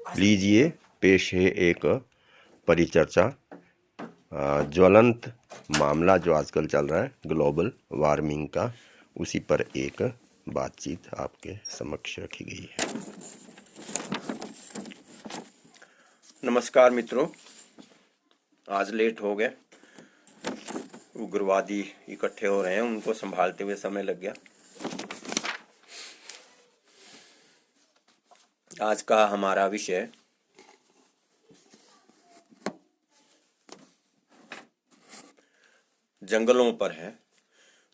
लीजिए, पेश है एक परिचर्चा। ज्वलंत मामला जो आजकल चल रहा है ग्लोबल वार्मिंग का, उसी पर एक बातचीत आपके समक्ष रखी गई है। नमस्कार मित्रों, आज लेट हो गए। उग्रवादी इकट्ठे हो रहे हैं, उनको संभालते हुए समय लग गया। आज का हमारा विषय जंगलों पर है।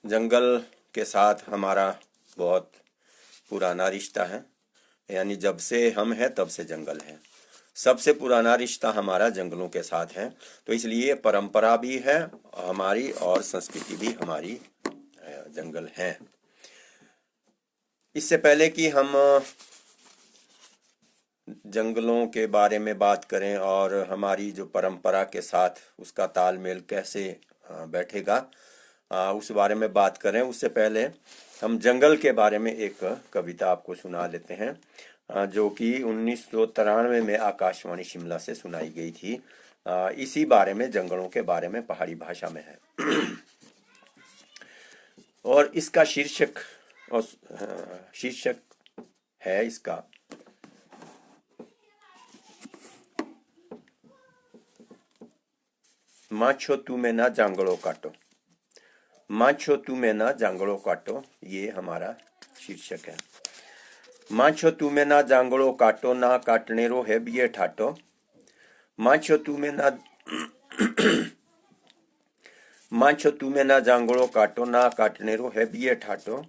जंगल के साथ हमारा बहुत पुराना रिश्ता है, यानी जब से हम हैं तब से जंगल है। सबसे पुराना रिश्ता हमारा जंगलों के साथ है, तो इसलिए परंपरा भी है हमारी और संस्कृति भी हमारी जंगल है। इससे पहले कि हम जंगलों के बारे में बात करें और हमारी जो परंपरा के साथ उसका तालमेल कैसे बैठेगा, उस बारे में बात करें, उससे पहले हम जंगल के बारे में एक कविता आपको सुना लेते हैं, जो कि 1993 में आकाशवाणी शिमला से सुनाई गई थी। इसी बारे में, जंगलों के बारे में पहाड़ी भाषा में है। और इसका शीर्षक है इसका माछो तुम्हें ना जांगड़ो काटो। माछो तुम्हें ना जांगड़ो काटो, ये हमारा शीर्षक है। माछो तुम्हें ना जांगड़ो काटो, ना काटने रो है बिये ठाटो। माछो तुम्हें ना माछो तुम्हें ना जांगड़ो काटो, ना काटने रो है बिये ठाटो।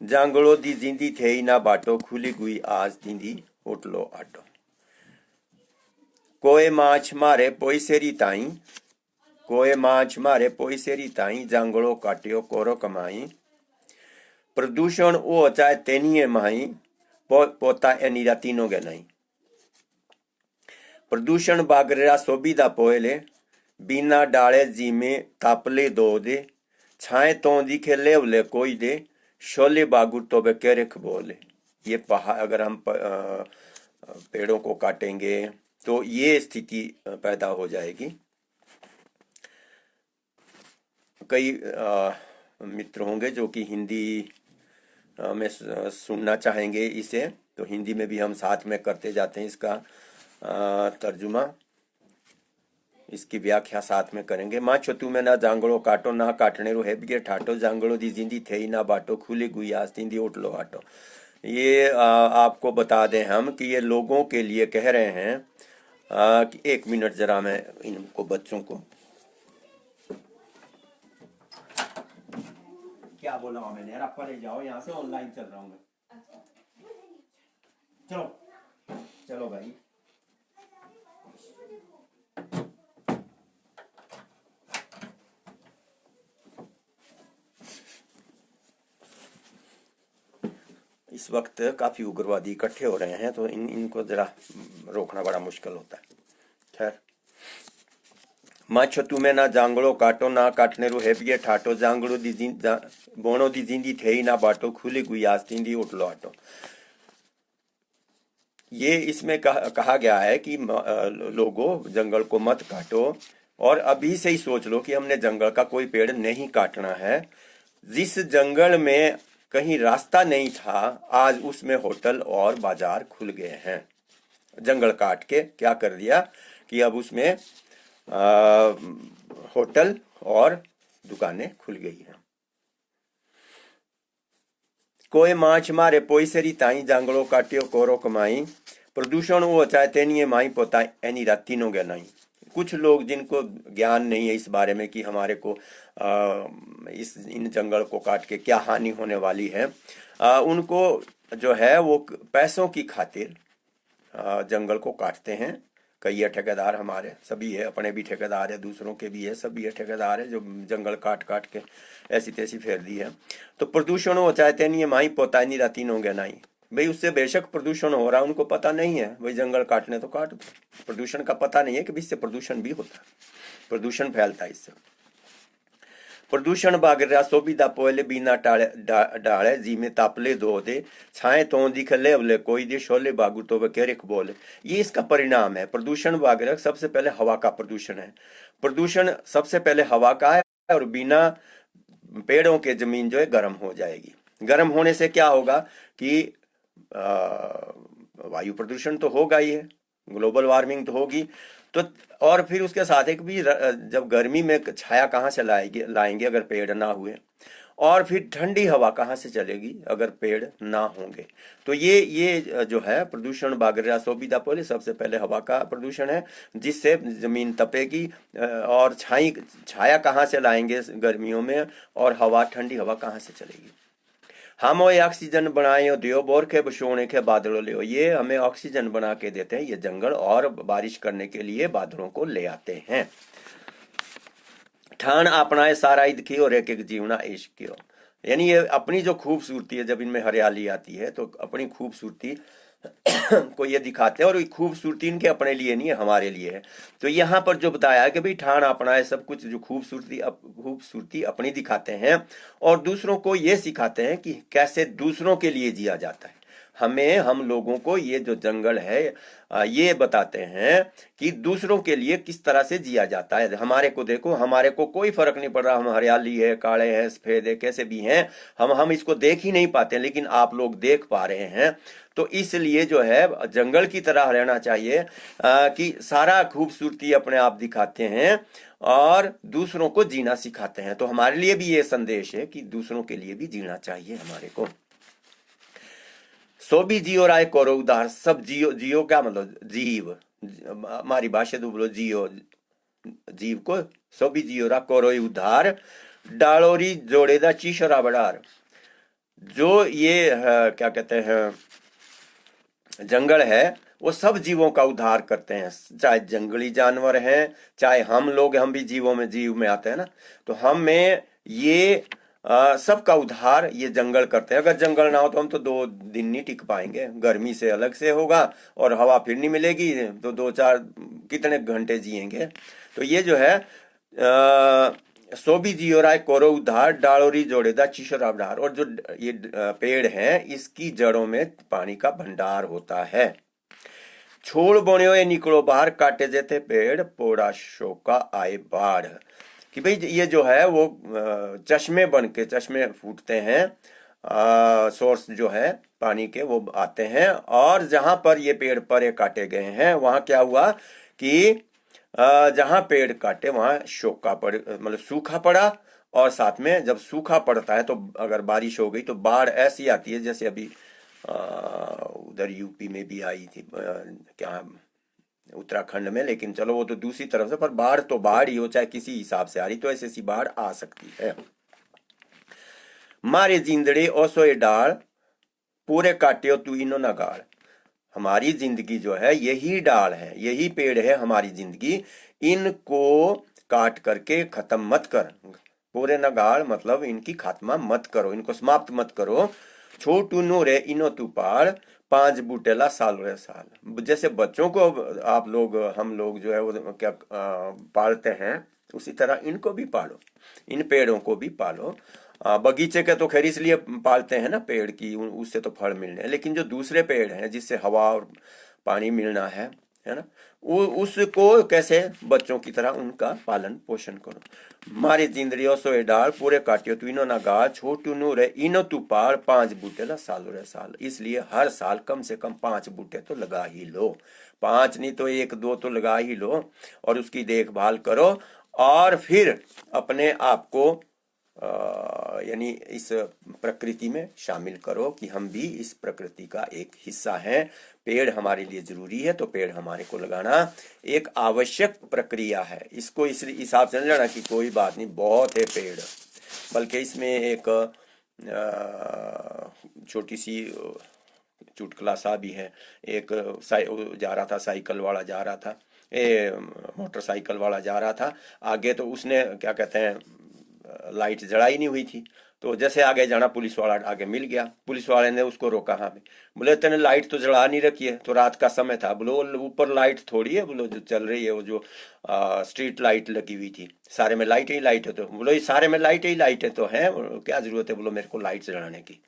जांगड़ो दी जिंदी थे ही ना बाटो, खुली गुई आज दींदी होटलो आटो। कोई माछ मारे पोईसेरी ताई, कोई माछ मारे पोईसेरी ताई, जांगड़ो काटियो कोरो कमाई। प्रदूषण ओ चाहे तेनिए माई, पोता एनी रातीनो गे नहीं। प्रदूषण बागरेरा सोबीदा पोएले, बिना डाले जीमे तापले दो दे। छाए तो दिखे लेवले कोई दे, शोले बागुर तो बे केरेख बोले। ये पहाड़, अगर हम पेड़ों को काटेंगे तो ये स्थिति पैदा हो जाएगी। कई मित्र होंगे जो कि हिंदी में सुनना चाहेंगे इसे, तो हिंदी में भी हम साथ में करते जाते हैं। इसका तर्जुमा, इसकी व्याख्या साथ में करेंगे। माछो तुम्हें ना जांगड़ो काटो, ना काटने रो है बिये ठाटो। जांगड़ो दी जिंदी थे ही ना बाटो, खुली गुई आज तींदी उठलो आटो। ये आपको बता दें हम कि ये लोगों के लिए कह रहे हैं कि एक मिनट जरा मैं इनको बच्चों को क्या बोला हूँ मैंने, यार आप परे जाओ, यहाँ से ऑनलाइन चल रहा हूँ मैं। चलो चलो भाई। इस वक्त काफी उग्रवादी इकट्ठे हो रहे हैं, तो इनको जरा रोकना बड़ा मुश्किल होता है। खैर, माछो तुम्हें ना जांगड़ो काटो, ना काटने रो है बिये ठाटो। जांगड़ो दी बोणो दी जिंदी थे ही ना बाटो, खुली गुई आज तींदी उठलो आटो। ये इसमें कहा गया है कि लोगों, जंगल को मत काटो, और अभी से ही सोच लो कि हमने जंगल का कोई पेड़ नहीं काटना है। जिस जंगल में कहीं रास्ता नहीं था, आज उसमें होटल और बाजार खुल गए हैं। जंगल काट के क्या कर दिया कि अब उसमें होटल और दुकानें खुल गई हैं। कोई माछ मारे पोईसेरी ताई, जांगड़ो काटियो कोरो कमाई। प्रदूषण वो चाहे तेनिए माई, पोता एनी रातीनो गे नहीं। कुछ लोग जिनको ज्ञान नहीं है इस बारे में कि हमारे को इन जंगल को काट के क्या हानि होने वाली है, उनको जो है वो पैसों की खातिर जंगल को काटते हैं। कई है ठेकेदार, हमारे सभी है, अपने भी ठेकेदार है, दूसरों के भी है, सभी है ठेकेदार है जो जंगल काट काट के ऐसी तैसी फेर दी है। तो प्रदूषण हो चाहे तेनी माई, पोता नहीं रातीन होंगे नहीं। भाई उससे बेशक प्रदूषण हो रहा है, उनको पता नहीं है, भाई जंगल काटने तो काट दो। प्रदूषण का पता नहीं है कि इससे प्रदूषण भी होता है, प्रदूषण फैलता है इससे। प्रदूषण बागरा सोबिदा पोले बिना डाले जी में तापले दो दे छाए तो दिखले अवले कोई दे शोले बागु तो वकेरिक बोले। ये इसका परिणाम है। प्रदूषण बागरा सबसे पहले हवा का प्रदूषण है। प्रदूषण सबसे पहले हवा का है और बिना पेड़ों के जमीन जो है गर्म हो जाएगी। गर्म होने से क्या होगा कि वायु प्रदूषण तो होगा ही है, ग्लोबल वार्मिंग तो होगी। तो और फिर उसके साथ एक भी जब गर्मी में छाया कहाँ से लाएंगे अगर पेड़ ना हुए, और फिर ठंडी हवा कहाँ से चलेगी अगर पेड़ ना होंगे। तो ये जो है प्रदूषण बागरा सोबिदा पोले सबसे पहले हवा का प्रदूषण है, जिससे जमीन तपेगी। और छाया कहाँ से लाएंगे गर्मियों में, और हवा ठंडी हवा कहाँ से चलेगी। हम वो ऑक्सीजन बनाए दियो बोर के बशोने के बादलों ले, ये हमें ऑक्सीजन बना के देते हैं ये जंगल, और बारिश करने के लिए बादलों को ले आते हैं। ठान अपनाए सारा ईद की और एक एक जीवना इश्क की। यानी ये अपनी जो खूबसूरती है, जब इनमें हरियाली आती है तो अपनी खूबसूरती को ये दिखाते हैं, और खूबसूरती इनके अपने लिए नहीं है, हमारे लिए है। तो यहाँ पर जो बताया है कि भाई ठान अपनाए सब कुछ, जो खूबसूरती अपनी दिखाते हैं और दूसरों को ये सिखाते हैं कि कैसे दूसरों के लिए जिया जाता है। हम लोगों को ये जो जंगल है ये बताते हैं कि दूसरों के लिए किस तरह से जिया जाता है। हमारे को देखो, हमारे को कोई फर्क नहीं पड़ रहा, हम हरियाली है, काले हैं, सफेद है, कैसे भी हैं, हम इसको देख ही नहीं पाते, लेकिन आप लोग देख पा रहे हैं। तो इसलिए जो है जंगल की तरह रहना चाहिए कि सारा खूबसूरती अपने आप दिखाते हैं और दूसरों को जीना सिखाते हैं। तो हमारे लिए भी ये संदेश है कि दूसरों के लिए भी जीना चाहिए हमारे को। सो भी जियो राय करो उदार, सब जियो क्या मतलब जीव, हमारी भाषा तो बोलो जियो, जीव को सो भी जियो रा करो उधार, डालोरी जोड़ेदा चीशरा बड़ार। जो ये क्या कहते हैं जंगल है वो सब जीवों का उद्धार करते हैं, चाहे जंगली जानवर हैं, चाहे हम लोग, हम भी जीव में आते हैं ना। तो हमें ये सबका उद्धार ये जंगल करते हैं। अगर जंगल ना हो तो हम तो 2 दिन नहीं टिक पाएंगे, गर्मी से अलग से होगा और हवा फिर नहीं मिलेगी, तो 2-4 कितने घंटे जिएंगे। तो ये जो है सोबी जियो राय कोरो उद्धार, डालोरी जोड़ेदा चिशरा डार। और जो ये पेड़ है इसकी जड़ों में पानी का भंडार होता है। छोड़ बोने निकलो बाहर, काटे जेते पेड़ पोड़ा शोका आए बाढ़। कि भाई ये जो है वो चश्मे बन के, चश्मे फूटते हैं, सोर्स जो है पानी के वो आते हैं, और जहां पर ये पेड़ परे काटे गए हैं वहां क्या हुआ कि जहां पेड़ काटे वहां शोका पड़, मतलब सूखा पड़ा। और साथ में जब सूखा पड़ता है तो अगर बारिश हो गई तो बाढ़ ऐसी आती है जैसे अभी उधर यूपी में भी आई थी, क्या उत्तराखंड में, लेकिन चलो वो तो दूसरी तरफ से, पर बाढ़ तो बाढ़ ही हो, चाहे किसी हिसाब से आ रही, तो ऐसी बाढ़ आ सकती है। मारे जिंदड़े ओसोए डाल, पूरे काटियो तू इनो ना गाड़। हमारी जिंदगी जो है यही डाल है, यही पेड़ है हमारी जिंदगी, इनको काट करके खत्म मत कर। पूरे न गाड़ मतलब इनकी खात्मा मत करो, इनको समाप्त मत करो। छोटू नो रे इनो तू पाड़, 5 बूटेला साल रे साल। जैसे बच्चों को आप लोग, हम लोग जो है वो क्या पालते हैं, उसी तरह इनको भी पालो, इन पेड़ों को भी पालो। बगीचे के तो खैर इसलिए पालते हैं ना पेड़ की, उससे तो फल मिलने हैं, लेकिन जो दूसरे पेड़ हैं जिससे हवा और पानी मिलना है ना, उसको कैसे बच्चों की तरह उनका पालन पोषण करो। मारे जिंदरियो सोए डाल, पूरे काटियो तू इनो ना गाल, छोटू नु रे इनो तू पाड़, 5 बूटे ला सालो रे साल। इसलिए हर साल कम से कम 5 बूटे तो लगा ही लो, 5 नहीं तो 1-2 तो लगा ही लो, और उसकी देखभाल करो। और फिर अपने आप को यानी इस प्रकृति में शामिल करो कि हम भी इस प्रकृति का एक हिस्सा हैं। पेड़ हमारे लिए जरूरी है, तो पेड़ हमारे को लगाना एक आवश्यक प्रक्रिया है। इसको इस हिसाब से नहीं लेना कि कोई बात नहीं, बहुत है पेड़, बल्कि इसमें एक छोटी सी चुटकुला सा भी है। एक जा रहा था, साइकिल वाला जा रहा था, मोटरसाइकिल वाला जा रहा था आगे, तो उसने क्या कहते हैं लाइट जलाई नहीं हुई थी, तो जैसे आगे जाना, पुलिस वाला आगे मिल गया। पुलिस वाले ने उसको रोका। हाँ भाई, बोले तेने लाइट तो जला नहीं रखी है, तो रात का समय था। बोलो ऊपर लाइट थोड़ी है, बोलो जो चल रही है वो जो स्ट्रीट लाइट लगी हुई थी, सारे में लाइट ही लाइट है। तो बोलो ये सारे में लाइट ही लाइट है तो है, क्या जरूरत है बोलो मेरे को लाइट जलाने की।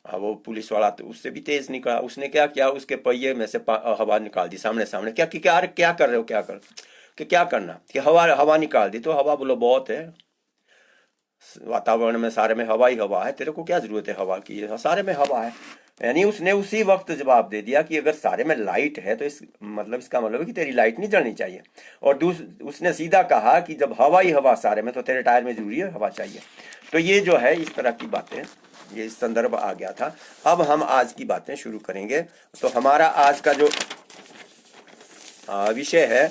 वो पुलिस वाला तो उससे भी तेज निकला। उसने क्या किया, उसके पहिए में से हवा निकाल दी सामने सामने। क्या क्या अरे क्या कर रहे हो, क्या कर, कि क्या करना, कि हवा हवा निकाल दी। तो हवा बोलो बहुत है, वातावरण में सारे में हवा ही हवा है, तेरे को क्या जरूरत है हवा की, सारे में हवा है। यानी उसने उसी वक्त जवाब दे दिया कि अगर सारे में लाइट है तो इसका मतलब है कि तेरी लाइट नहीं जलनी चाहिए। और उसने सीधा कहा कि जब हवा ही हवा सारे में, तो तेरे टायर में जरूरी है हवा चाहिए। तो ये जो है इस तरह की बातें, ये इस संदर्भ आ गया था। अब हम आज की बातें शुरू करेंगे। तो हमारा आज का जो विषय है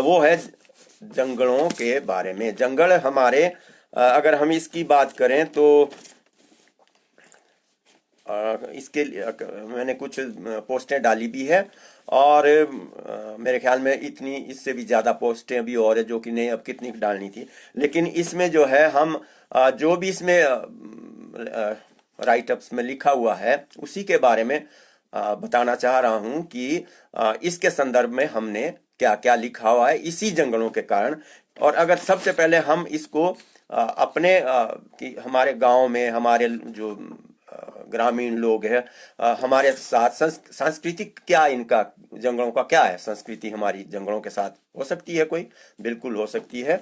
वो है जंगलों के बारे में। जंगल हमारे, अगर हम इसकी बात करें तो इसके लिए मैंने कुछ पोस्टें डाली भी है, और मेरे ख्याल में इतनी, इससे भी ज़्यादा पोस्टें भी और है जो कि नहीं अब कितनी डालनी थी। लेकिन इसमें जो है हम जो भी इसमें राइटअप्स में लिखा हुआ है उसी के बारे में बताना चाह रहा हूँ कि इसके संदर्भ में हमने क्या क्या लिखा हुआ है इसी जंगलों के कारण। और अगर सबसे पहले हम इसको अपने कि हमारे गांव में हमारे जो ग्रामीण लोग हैं, हमारे साथ सांस्कृतिक क्या इनका, जंगलों का क्या है संस्कृति, हमारी जंगलों के साथ हो सकती है कोई, बिल्कुल हो सकती है।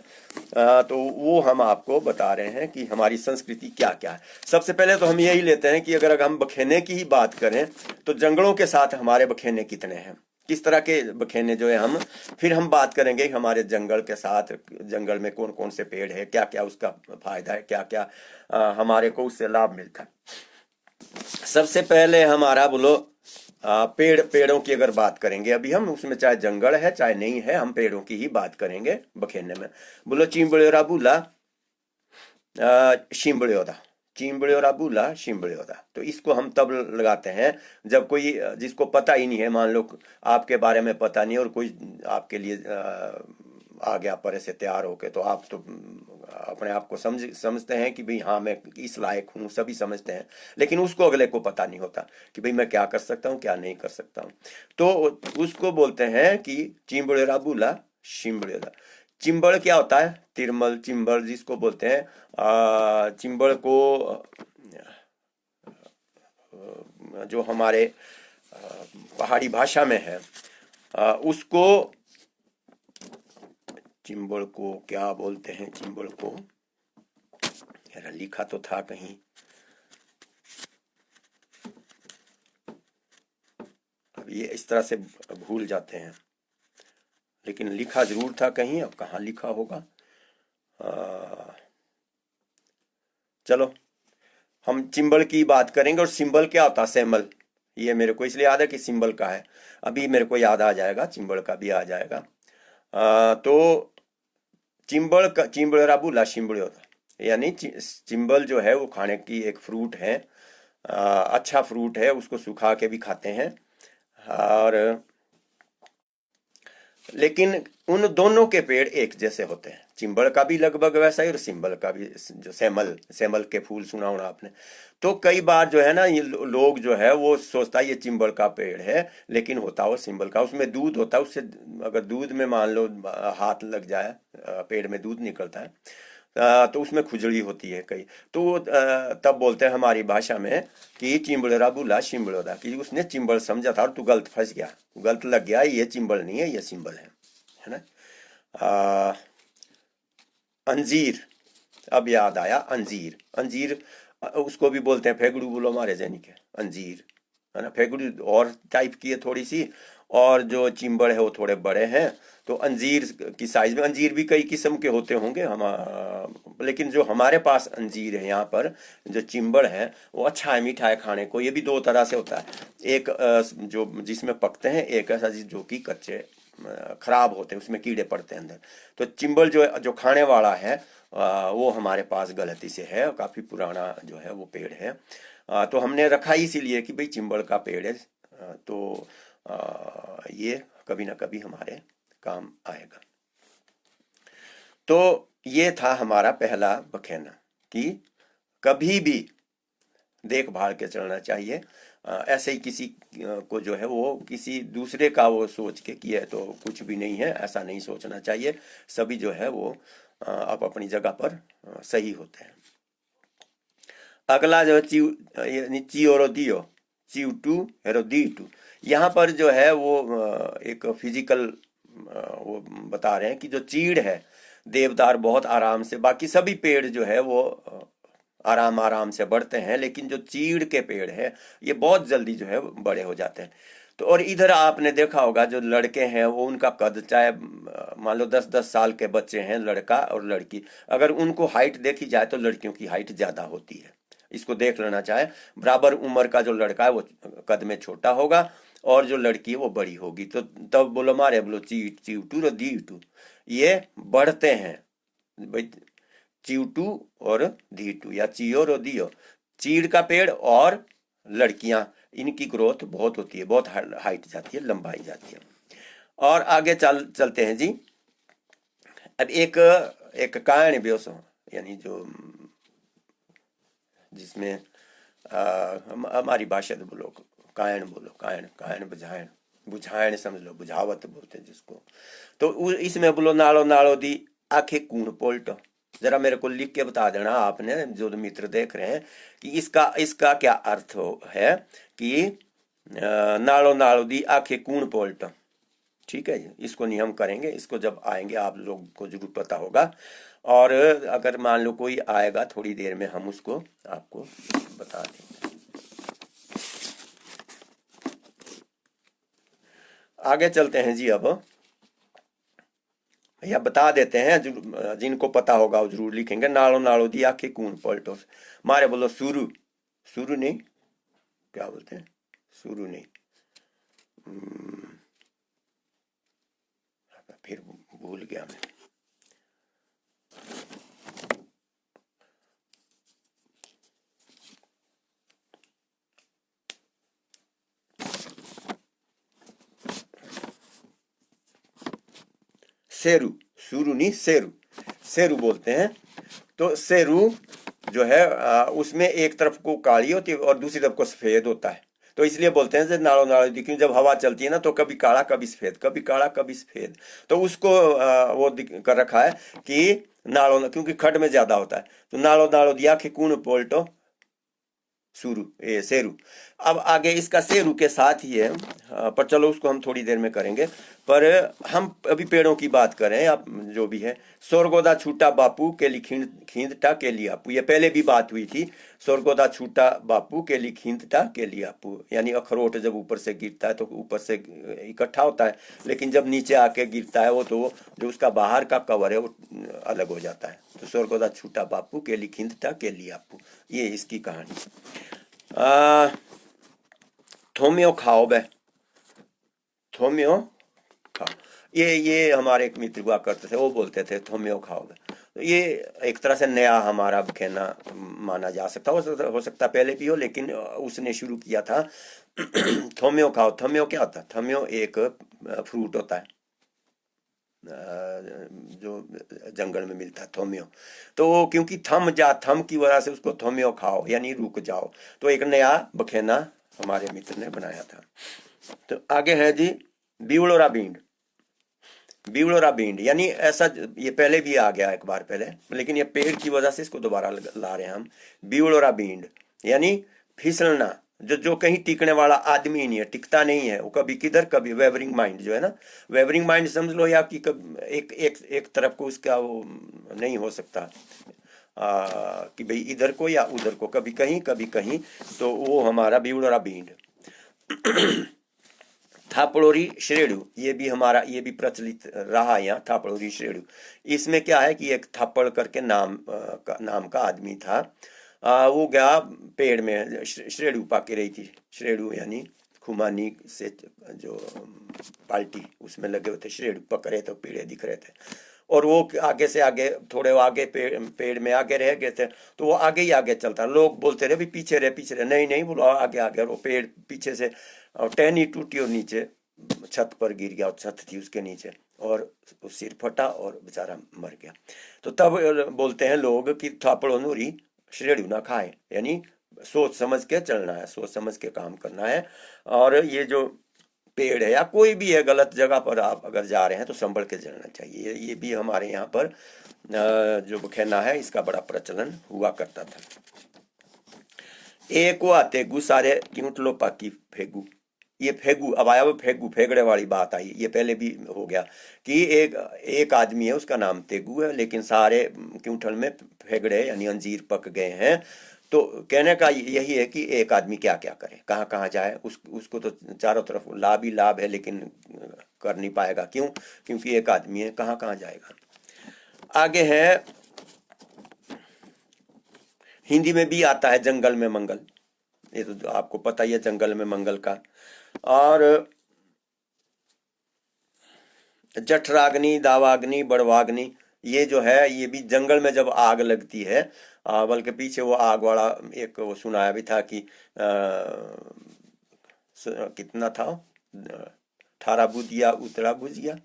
तो वो हम आपको बता रहे हैं कि हमारी संस्कृति क्या क्या है। सबसे पहले तो हम यही लेते हैं कि अगर हम बखेने की ही बात करें तो जंगलों के साथ हमारे बखेने कितने हैं, किस तरह के बखेने जो है हम, फिर हम बात करेंगे हमारे जंगल के साथ, जंगल में कौन कौन से पेड़ है, क्या क्या उसका फायदा है, क्या क्या हमारे को उससे लाभ मिलता है। सबसे पहले हमारा बोलो पेड़ों की अगर बात करेंगे, अभी हम उसमें चाहे जंगल है चाहे नहीं है, हम पेड़ों की ही बात करेंगे बखेने में। बोलो चिंबड़ेरा बुला शिंबड़ेरा, चिंबड़ेरा बुला शिंबड़ेरा। तो इसको हम तब लगाते हैं जब कोई जिसको पता ही नहीं है, मान लो आपके बारे में पता नहीं और कोई आपके लिए आ गया परे से तैयार होके, तो आप तो अपने आप को समझते हैं कि भाई हाँ मैं इस लायक हूँ, सभी समझते हैं। लेकिन उसको अगले को पता नहीं होता कि भाई मैं क्या कर सकता हूँ क्या नहीं कर सकता हूँ। तो उसको बोलते हैं कि चिंबड़ेरा बुला शिंबड़ेरा। चिंबड़ क्या होता है, तिरमल चिंबड़ जिसको बोलते हैं। चिंबड़ को जो हमारे पहाड़ी भाषा में है उसको, चिंबड़ को क्या बोलते हैं, चिंबड़ को यार लिखा तो था कहीं, अब ये इस तरह से भूल जाते हैं, लेकिन लिखा जरूर था कहीं, अब कहाँ लिखा होगा। चलो हम चिंबल की बात करेंगे। और सिंबल क्या होता है, सेमल, ये मेरे को इसलिए याद है कि सिंबल का है, अभी मेरे को याद आ जाएगा, चिंबल का भी आ जाएगा। तो चिंबड़ राबूला शिंबड़ होता, यानी चिंबल जो है वो खाने की एक फ्रूट है, अच्छा फ्रूट है, उसको सुखा के भी खाते हैं। और लेकिन उन दोनों के पेड़ एक जैसे होते हैं, चिंबड़ का भी लगभग वैसा ही और सिंबल का भी, जो सेमल के फूल सुना होना आपने। तो कई बार जो है ना ये लोग जो है वो सोचता है ये चिंबड़ का पेड़ है, लेकिन होता वो सिंबल का। उसमें दूध होता है, उससे अगर दूध में मान लो हाथ लग जाए, पेड़ में दूध निकलता है, तो उसमें खुजली होती है कई। तो तब बोलते हैं हमारी भाषा में कि चिंबड़ेरा बुला शिंबड़ोदा, कि उसने चिंबड़ समझा था और तू गलत फंस गया, गलत लग गया, ये चिंबड़ नहीं है ये सिंबल है ना। अंजीर, अब याद आया, अंजीर, अंजीर उसको भी बोलते हैं फेगड़ू, बोलो हमारे जैनिक है अंजीर, है ना। फेगड़ू और टाइप की है थोड़ी सी, और जो चिंबड़ है वो थोड़े बड़े हैं। तो अंजीर की साइज में, अंजीर भी कई किस्म के होते होंगे हम, लेकिन जो हमारे पास अंजीर है यहाँ पर, जो चिंबड़ है वो अच्छा है, मीठा है खाने को। ये भी दो तरह से होता है, एक जो जिसमें पकते हैं, एक ऐसा जो कि कच्चे खराब होते हैं, उसमें कीड़े पड़ते हैं अंदर। तो चिंबड़ जो जो खाने वाला है वो हमारे पास गलती से है, काफी पुराना जो है वो पेड़ है। तो हमने रखा इसीलिए कि भाई चिंबड़ का पेड़ है, तो ये कभी ना कभी हमारे काम आएगा। तो ये था हमारा पहला बखेना कि कभी भी देखभाल के चलना चाहिए। ऐसे ही किसी को जो है वो किसी दूसरे का वो सोच के किया है तो कुछ भी नहीं है, ऐसा नहीं सोचना चाहिए। सभी जो है वो आप अपनी जगह पर सही होते हैं। अगला जो है यानी चियोरोदियो, चिवटू हेरोदीटू, यहाँ पर जो है वो एक फिजिकल वो बता रहे हैं कि जो चीड़ है, देवदार बहुत आराम से, बाकी सभी पेड़ जो है वो आराम आराम से बढ़ते हैं, लेकिन जो चीड़ के पेड़ है ये बहुत जल्दी जो है बड़े हो जाते हैं। तो और इधर आपने देखा होगा जो लड़के हैं वो उनका कद, चाहे मान लो 10-10 साल के बच्चे हैं, लड़का और लड़की, अगर उनको हाइट देखी जाए तो लड़कियों की हाइट ज्यादा होती है। इसको देख लेना चाहे, बराबर उम्र का जो लड़का है वो कद में छोटा होगा और जो लड़की है वो बड़ी होगी। तो तब बोलो मारे बोलो चीवटू और दीटू, ये बढ़ते हैं भाई, चीवटू और दीटू या चियोर और दियो, चीड़ का पेड़ और लड़कियां, इनकी ग्रोथ बहुत होती है, बहुत हाइट जाती है, लंबाई जाती है। और आगे चलते हैं जी। अब एक कायन ब्योसो, यानी जो जिसमें हमारी भाषा तो बोलो कायन, बोलो कायन, कायन बुझायन, बुझायन समझ लो, बुझावत बोलते हैं जिसको। तो इसमें बोलो नालो नालो दी आखे कूण पोल्टो, जरा मेरे को लिख के बता देना आपने जो मित्र देख रहे हैं कि इसका क्या अर्थ है कि नालो नालो दी आखे कूण पोल्टो। ठीक है जी, इसको नहीं हम करेंगे, इसको जब आएंगे आप लोग को जरूर पता होगा। और अगर मान लो कोई आएगा थोड़ी देर में हम उसको आपको बता देंगे। आगे चलते हैं जी। अब भैया बता देते हैं, जिनको पता होगा वो जरूर लिखेंगे। नालो नालो दी आखे कून पलटो, मारे बोलो शुरू, शुरू नहीं, क्या बोलते हैं, शुरू नहीं, फिर भूल गया मैं। सेरू, शुरू नहीं सेरू, सेरू बोलते हैं। तो सेरू जो है उसमें एक तरफ को काली होती है और दूसरी तरफ को सफेद होता है, तो इसलिए बोलते हैं जब नाड़ो नाड़ो दी, क्योंकि जब हवा चलती है ना तो कभी काला कभी सफेद, कभी काला कभी सफेद। तो उसको वो कर रखा है कि नाड़ो, क्योंकि खड में ज्यादा होता है, तो नाड़ो नाड़ो दिया कि कूण पोल्टो शुरू ए सेरू। अब आगे इसका सेरू के साथ ही है, पर चलो उसको हम थोड़ी देर में करेंगे। पर हम अभी पेड़ों की बात करें, अब जो भी है, स्वर्गोदा छूटा बापू के लिए खींदटा के लिए आपू, ये पहले भी बात हुई थी। स्वर्गोदा छूटा बापू के लिए खींदटा के लिए आपू, यानी अखरोट जब ऊपर से गिरता है तो ऊपर से इकट्ठा होता है, लेकिन जब नीचे आके गिरता है वो तो जो उसका बाहर का कवर है वो अलग हो जाता है। तो स्वर्गोदा छूटा बापू के लिए खींदटा के लिए आपू, ये इसकी कहानी। थोमियो खाओ बे, थोमियो खाओ, ये हमारे एक मित्र हुआ करते थे, वो बोलते थे थोमियो खाओ बे। तो ये एक तरह से नया हमारा कहना माना जा सकता, हो सकता पहले भी हो, लेकिन उसने शुरू किया था। थोमियो खाओ, थोमियो क्या होता है? थोमियो एक फ्रूट होता है जो जंगल में मिलता है, थोमियो। तो क्योंकि थम की वजह से उसको थोमियो खाओ यानी रुक जाओ, तो एक नया बखेना हमारे मित्र ने बनाया था। तो आगे है जी बिवड़ोरा बींड, बिवड़ोरा बींड यानी ऐसा, ये पहले भी आ गया एक बार पहले, लेकिन ये पेड़ की वजह से इसको दोबारा ला रहे हैं हम। बिवड़ोरा बींड यानी फिसलना, जो कहीं टिकने वाला आदमी नहीं है, टिकता नहीं है, वो कभी किधर कभी वेवरिंग माइंड जो है ना, वेवरिंग माइंड समझ लो, या कि एक तरफ को उसका वो नहीं हो सकता कि भाई इधर को या उधर को, कभी कहीं, तो वो हमारा बिवड़ोरा बींड। थापड़ोरी श्रेणु, ये भी हमारा, ये भी प्रचलित रहा यहाँ, थापड़ोरी श्रेणु। इसमें क्या है कि एक थापड़ करके नाम का आदमी था, वो गया पेड़ में, श्रेणु पाके रही थी, श्रेणु यानी खुमानी से जो पाल्टी उसमें लगे हुए थे, श्रेणु पक रहे थे, पेड़ दिख रहे थे, और वो आगे से आगे, थोड़े आगे पेड़ में आगे रह गए थे, तो वो आगे ही आगे चलता, लोग बोलते रहे भी पीछे रहे, नहीं बोलो आगे आगे, और वो पेड़ पीछे से टहनी टूटी और नीचे छत पर गिर गया, छत थी उसके नीचे, और सिर फटा और बेचारा मर गया। तो तब बोलते हैं लोग कि थापड़ो नूरी श्रेणु ना खाए, यानी सोच समझ के चलना है, सोच समझ के काम करना है। और ये जो पेड़ है या कोई भी है, गलत जगह पर आप अगर जा रहे हैं तो संभल के चलना चाहिए। ये भी हमारे यहाँ पर जो बखेना है इसका बड़ा प्रचलन हुआ करता था। एक वो आते गु सारे क्यूट लो पाकी फेगू, ये फेगू, अब आया वो फेगू, फेगड़े वाली बात आई। ये पहले भी हो गया कि एक आदमी है उसका नाम तेगू है, लेकिन सारे क्यूंठल में फेगड़े यानी अंजीर पक गए हैं। तो कहने का यही है कि एक आदमी क्या क्या करे, कहाँ कहाँ जाए, उसको तो चारों तरफ लाभ ही लाभ है, लेकिन कर नहीं पाएगा। क्यों? क्योंकि एक आदमी है, कहाँ कहाँ जाएगा। आगे है, हिंदी में भी आता है जंगल में मंगल, ये तो आपको पता ही है जंगल में मंगल का। और जठराग्नि, दावाग्नि, बड़वाग्नि, ये जो है ये भी जंगल में जब आग लगती है, बल्कि पीछे वो आग वाला एक वो सुनाया भी था कि कितना था, 18 बुधिया उतरा बुझिया,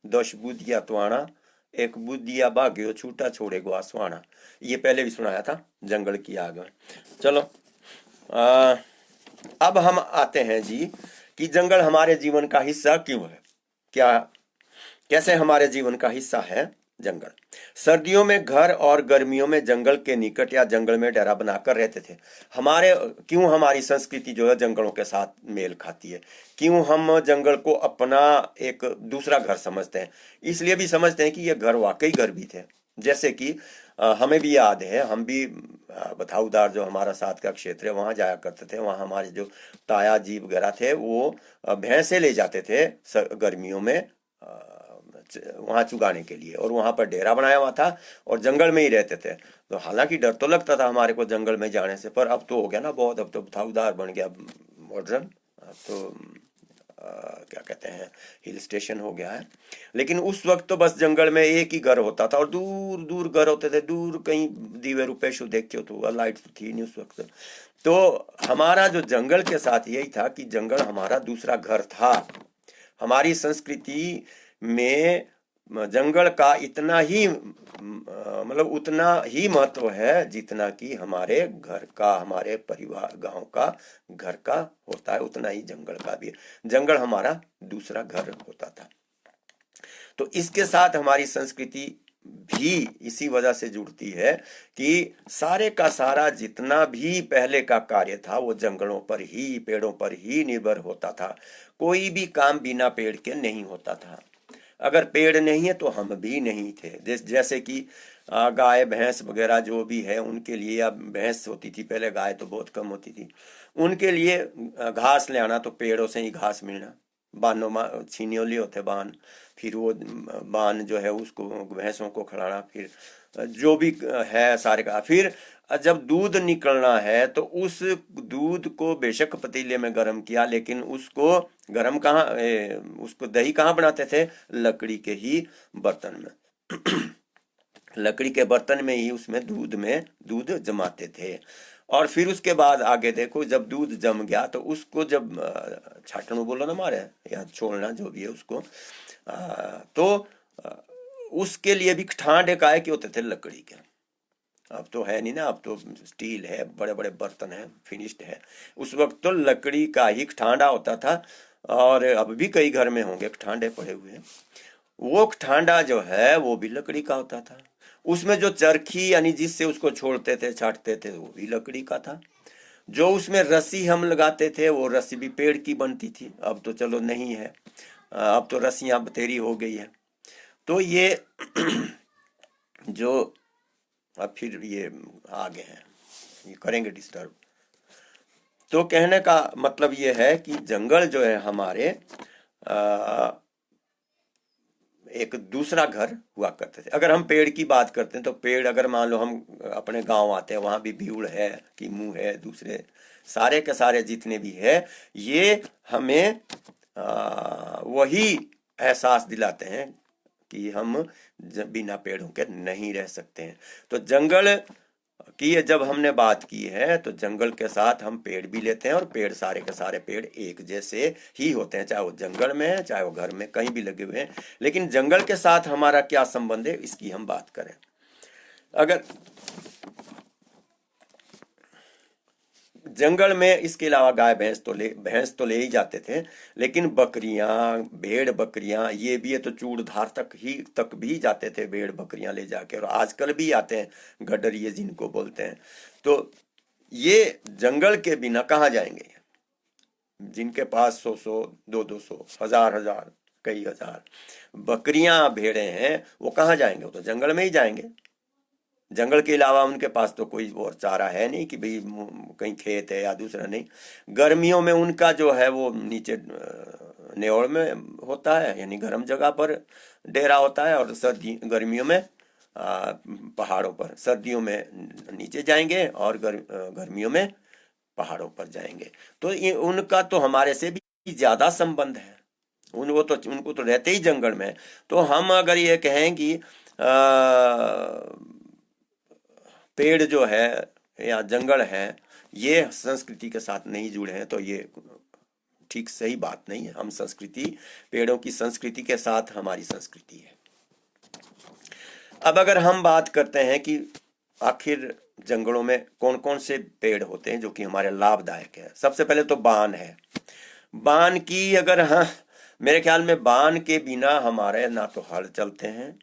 10 बुधिया त्वाणा, 1 बुधिया भाग्यो छूटा छोड़े गो आसवाना। ये पहले भी सुनाया था जंगल की आग में। चलो अब हम आते हैं जी कि जंगल हमारे जीवन का हिस्सा क्यों है, क्या कैसे हमारे जीवन का हिस्सा है जंगल। सर्दियों में घर और गर्मियों में जंगल के निकट या जंगल में डेरा बनाकर रहते थे। क्यों हमारी संस्कृति जो है जंगलों के साथ मेल खाती है, क्यों हम जंगल को अपना एक दूसरा घर समझते हैं। इसलिए भी समझते हैं कि ये घर वाकई घर भी थे। जैसे कि हमें भी याद है, हम भी बथाऊदार जो हमारा साथ का क्षेत्र है वहां जाया करते थे। वहां हमारे जो ताया जी वगैरह थे वो भैंसे ले जाते थे गर्मियों में वहां चुगाने के लिए, और वहां पर डेरा बनाया हुआ था और जंगल में ही रहते थे। तो हालांकि डर तो लगता था हमारे को जंगल में जाने से, पर अब तो हो गया ना बहुत, अब तो बथाऊदार बन गया मॉडर्न, तो क्या कहते हैं हिल स्टेशन हो गया है। लेकिन उस वक्त तो बस जंगल में एक ही घर होता था और दूर दूर घर होते थे, दूर कहीं दीवे रुपए शु देखियो तो लाइट तो थी नहीं उस वक्त। तो हमारा जो जंगल के साथ यही था कि जंगल हमारा दूसरा घर था। हमारी संस्कृति में जंगल का इतना ही मतलब उतना ही महत्व है जितना कि हमारे घर का, हमारे परिवार गांव का घर का होता है, उतना ही जंगल का भी है। जंगल हमारा दूसरा घर होता था। तो इसके साथ हमारी संस्कृति भी इसी वजह से जुड़ती है कि सारे का सारा जितना भी पहले का कार्य था वो जंगलों पर ही, पेड़ों पर ही निर्भर होता था। कोई भी काम बिना पेड़ के नहीं होता था। अगर पेड़ नहीं है तो हम भी नहीं थे। जैसे कि गाय भैंस वगैरह जो भी है उनके लिए, या भैंस होती थी पहले, गाय तो बहुत कम होती थी, उनके लिए घास ले आना तो पेड़ों से ही घास मिलना। बानों छीनियोली होते बान, फिर वो बान जो है उसको भैंसों को खिलाना, फिर जो भी है सारे का। फिर जब दूध निकलना है तो उस दूध को बेशक पतीले में गर्म किया, लेकिन उसको गर्म कहाँ, उसको दही कहाँ बनाते थे, लकड़ी के ही बर्तन में लकड़ी के बर्तन में ही उसमें दूध जमाते थे। और फिर उसके बाद आगे देखो, जब दूध जम गया तो उसको जब छाटना बोलो ना मारे, या छोड़ना जो भी है उसको, तो उसके लिए भी ठांडे काय के होते थे लकड़ी के। अब तो है नहीं ना, अब तो स्टील है, बड़े बड़े बर्तन है, फिनिश्ड है। उस वक्त तो लकड़ी का ही ठांडा होता था, और अब भी कई घर में होंगे ठांडे पड़े हुए हैं। वो ठांडा जो है वो भी लकड़ी का होता था। उसमें जो चरखी यानी जिससे उसको छोड़ते थे, छाटते थे, वो भी लकड़ी का था। जो उसमें रस्सी हम लगाते थे वो रस्सी भी पेड़ की बनती थी। अब तो चलो नहीं है, अब तो रस्सियां बतेरी हो गई है। तो ये जो अब फिर ये आगे हैं, ये करेंगे डिस्टर्ब। तो कहने का मतलब ये है कि जंगल जो है हमारे एक दूसरा घर हुआ करते थे। अगर हम पेड़ की बात करते हैं तो पेड़, अगर मान लो हम अपने गांव आते हैं, वहां भी भीड़ है, कीमू है, दूसरे सारे के सारे जितने भी है, ये हमें वही एहसास दिलाते हैं कि हम बिना पेड़ों के नहीं रह सकते हैं। तो जंगल की जब हमने बात की है तो जंगल के साथ हम पेड़ भी लेते हैं, और पेड़ सारे के सारे पेड़ एक जैसे ही होते हैं, चाहे वो जंगल में है चाहे वो घर में कहीं भी लगे हुए हैं। लेकिन जंगल के साथ हमारा क्या संबंध है इसकी हम बात करें। अगर जंगल में इसके अलावा गाय भैंस तो ले ही जाते थे, लेकिन बकरियां, भेड़ बकरियां ये भी है, तो चूड़धार तक भी जाते थे भेड़ बकरियां ले जाके, और आजकल भी आते हैं गडरिये जिनको बोलते हैं। तो ये जंगल के बिना कहाँ जाएंगे? जिनके पास 100-100, 200-200, हजार-हजार, कई हजार बकरियां भेड़े हैं, वो कहाँ जाएंगे? वो तो जंगल में ही जाएंगे। जंगल के अलावा उनके पास तो कोई और चारा है नहीं कि भाई कहीं खेत है या दूसरा नहीं। गर्मियों में उनका जो है वो नीचे न्योड़ में होता है, यानी गर्म जगह पर डेरा होता है, और गर्मियों में पहाड़ों पर, सर्दियों में नीचे जाएंगे और गर्मियों में पहाड़ों पर जाएंगे। तो ये उनका तो हमारे से भी ज्यादा संबंध है। उनको तो रहते ही जंगल में। तो हम अगर ये कहें कि पेड़ जो है या जंगल है ये संस्कृति के साथ नहीं जुड़े हैं, तो ये ठीक सही बात नहीं है। हम संस्कृति, पेड़ों की संस्कृति के साथ हमारी संस्कृति है। अब अगर हम बात करते हैं कि आखिर जंगलों में कौन कौन से पेड़ होते हैं जो कि हमारे लाभदायक है, सबसे पहले तो बान है। बान की अगर, हाँ, मेरे ख्याल में बान के बिना हमारे ना तो हल चलते हैं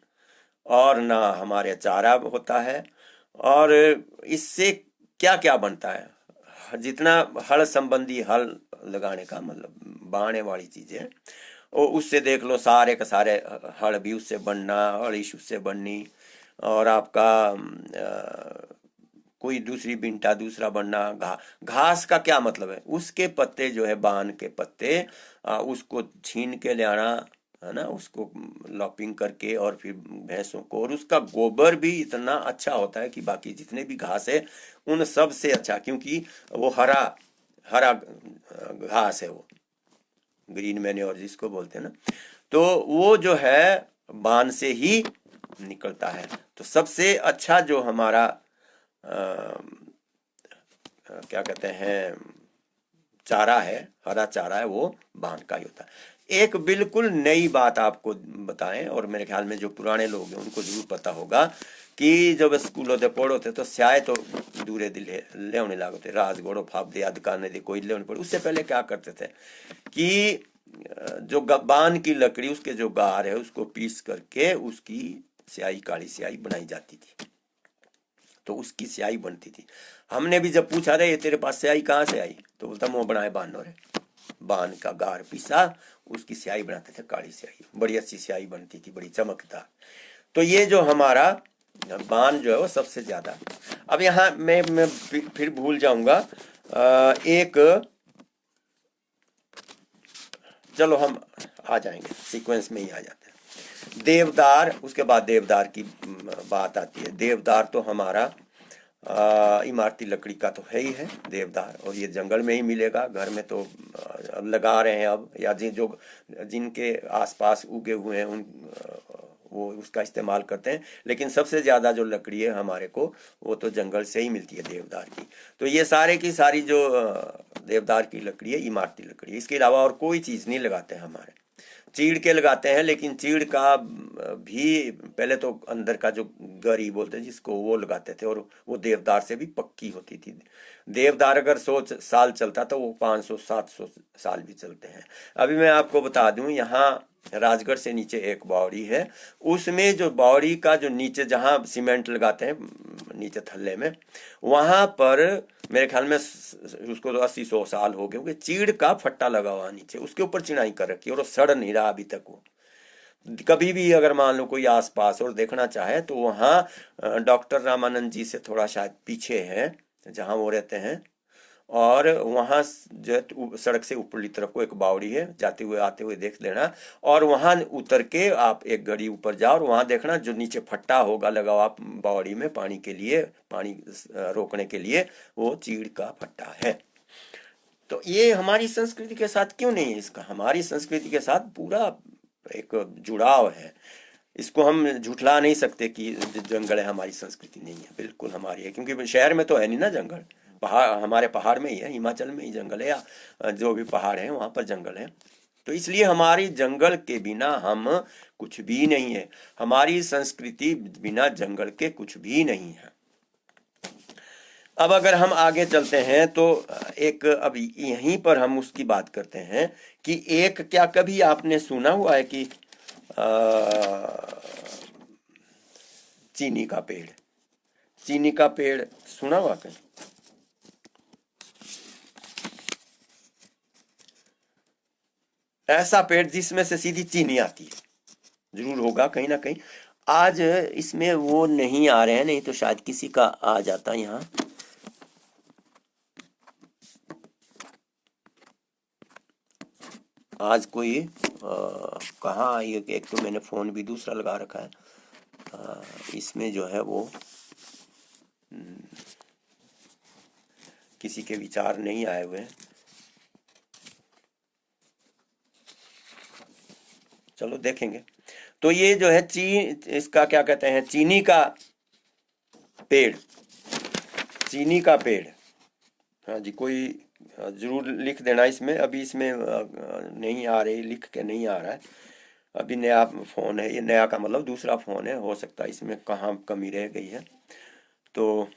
और ना हमारे चारा होता है, और इससे क्या क्या बनता है, जितना हल संबंधी, हल लगाने का मतलब बाने वाली चीजें, और उससे देख लो सारे का सारे हल भी उससे बनना, अड़ीश उससे बननी, और आपका कोई दूसरी बिंटा दूसरा बनना। घास का क्या मतलब है? उसके पत्ते जो है, बान के पत्ते, उसको छीन के ले आना, है ना, उसको लॉपिंग करके, और फिर भैंसों को, और उसका गोबर भी इतना अच्छा होता है कि बाकी जितने भी घास है उन सब से अच्छा, क्योंकि वो हरा हरा घास है, वो ग्रीन मैन्योर जिसको बोलते हैं ना, तो वो जो है बान से ही निकलता है। तो सबसे अच्छा जो हमारा क्या कहते हैं चारा है, हरा चारा है, वो बान का ही होता है। एक बिल्कुल नई बात आपको बताएं, और मेरे ख्याल में जो पुराने लोग हैं उनको जरूर पता होगा कि जब स्कूलों से पढ़ो थे तो स्याय तो दूरे दिले ले होने लागो थे, राजगोड़ो फाप दे दुकान दे कोई ले पड़े। उससे पहले क्या करते थे कि जो बान की लकड़ी, उसके जो गार है उसको पीस करके उसकी स्याही, काली स्याही बनाई जाती थी, तो उसकी स्याही बनती थी। हमने भी जब पूछा रे ये तेरे पास स्याही कहाँ से आई, तो बोलता मुँह बनाए बानो रे, बान का गार पीसा, उसकी स्याही बनाते थे, काली स्याही, बड़ी अच्छी स्याही बनती थी, बड़ी चमकदार। तो ये जो हमारा बान जो है वो सबसे ज्यादा। अब यहाँ मैं फिर भूल जाऊंगा, एक, चलो हम आ जाएंगे, सीक्वेंस में ही आ जाते हैं। देवदार, उसके बाद देवदार की बात आती है। देवदार तो हमारा इमारती लकड़ी का तो है ही है देवदार, और ये जंगल में ही मिलेगा। घर में तो लगा रहे हैं अब, या जिनके आसपास उगे हुए हैं उन वो उसका इस्तेमाल करते हैं, लेकिन सबसे ज्यादा जो लकड़ी है हमारे को वो तो जंगल से ही मिलती है देवदार की। तो ये सारे की सारी जो देवदार की लकड़ी है इमारती लकड़ी है, इसके अलावा और कोई चीज नहीं लगाते हैं हमारे। चीड़ के लगाते हैं, लेकिन चीड़ का भी पहले तो अंदर का जो गरी बोलते हैं जिसको, वो लगाते थे, और वो देवदार से भी पक्की होती थी। देवदार अगर 100 साल चलता तो वो 500-700 साल भी चलते हैं। अभी मैं आपको बता दूं, यहाँ राजगढ़ से नीचे एक बावड़ी है, उसमें जो बावड़ी का जो नीचे जहाँ सीमेंट लगाते हैं नीचे थल्ले में, वहां पर मेरे ख्याल में उसको तो 80-100 साल हो गए, चीड़ का फट्टा लगा हुआ नीचे, उसके ऊपर चिनाई कर रखी है, और सड़ नहीं रहा अभी तक वो। कभी भी अगर मान लो कोई आसपास और देखना चाहे तो वहाँ डॉक्टर रामानंद जी से थोड़ा शायद पीछे है जहाँ वो रहते हैं, और वहाँ जो सड़क से ऊपरली तरफ को एक बावड़ी है, जाते हुए आते हुए देख लेना, और वहाँ उतर के आप एक घड़ी ऊपर जाओ, और वहाँ देखना जो नीचे फट्टा होगा लगा हुआ बावड़ी में पानी के लिए, पानी रोकने के लिए, वो चीड़ का फट्टा है। तो ये हमारी संस्कृति के साथ क्यों नहीं है? इसका हमारी संस्कृति के साथ पूरा एक जुड़ाव है, इसको हम झुठला नहीं सकते कि जंगल है हमारी संस्कृति नहीं है, बिल्कुल हमारी है, क्योंकि शहर में तो है नहीं ना जंगल, पहाड़ हमारे पहाड़ में ही है, हिमाचल में ही जंगल है, या जो भी पहाड़ है वहां पर जंगल है। तो इसलिए हमारी जंगल के बिना हम कुछ भी नहीं है, हमारी संस्कृति बिना जंगल के कुछ भी नहीं है। अब अगर हम आगे चलते हैं तो एक अब यहीं पर हम उसकी बात करते हैं कि एक क्या कभी आपने सुना हुआ है कि चीनी का पेड़, चीनी का पेड़ सुना हुआ कहीं? ऐसा पेड़ जिसमें से सीधी चीनी आती है, जरूर होगा कहीं ना कहीं। आज इसमें वो नहीं आ रहे हैं, नहीं तो शायद किसी का आ जाता यहाँ। आज कोई कहाँ, ये एक तो मैंने फोन भी दूसरा लगा रखा है, इसमें जो है वो किसी के विचार नहीं आए हुए हैं। चलो देखेंगे। तो ये जो है इसका क्या कहते हैं, चीनी का पेड़, चीनी का पेड़। हाँ जी, कोई जरूर लिख देना इसमें, अभी इसमें नहीं आ रही, लिख के नहीं आ रहा है। अभी नया फोन है, ये नया का मतलब दूसरा फोन है, हो सकता है इसमें कहाँ कमी रह गई है। तो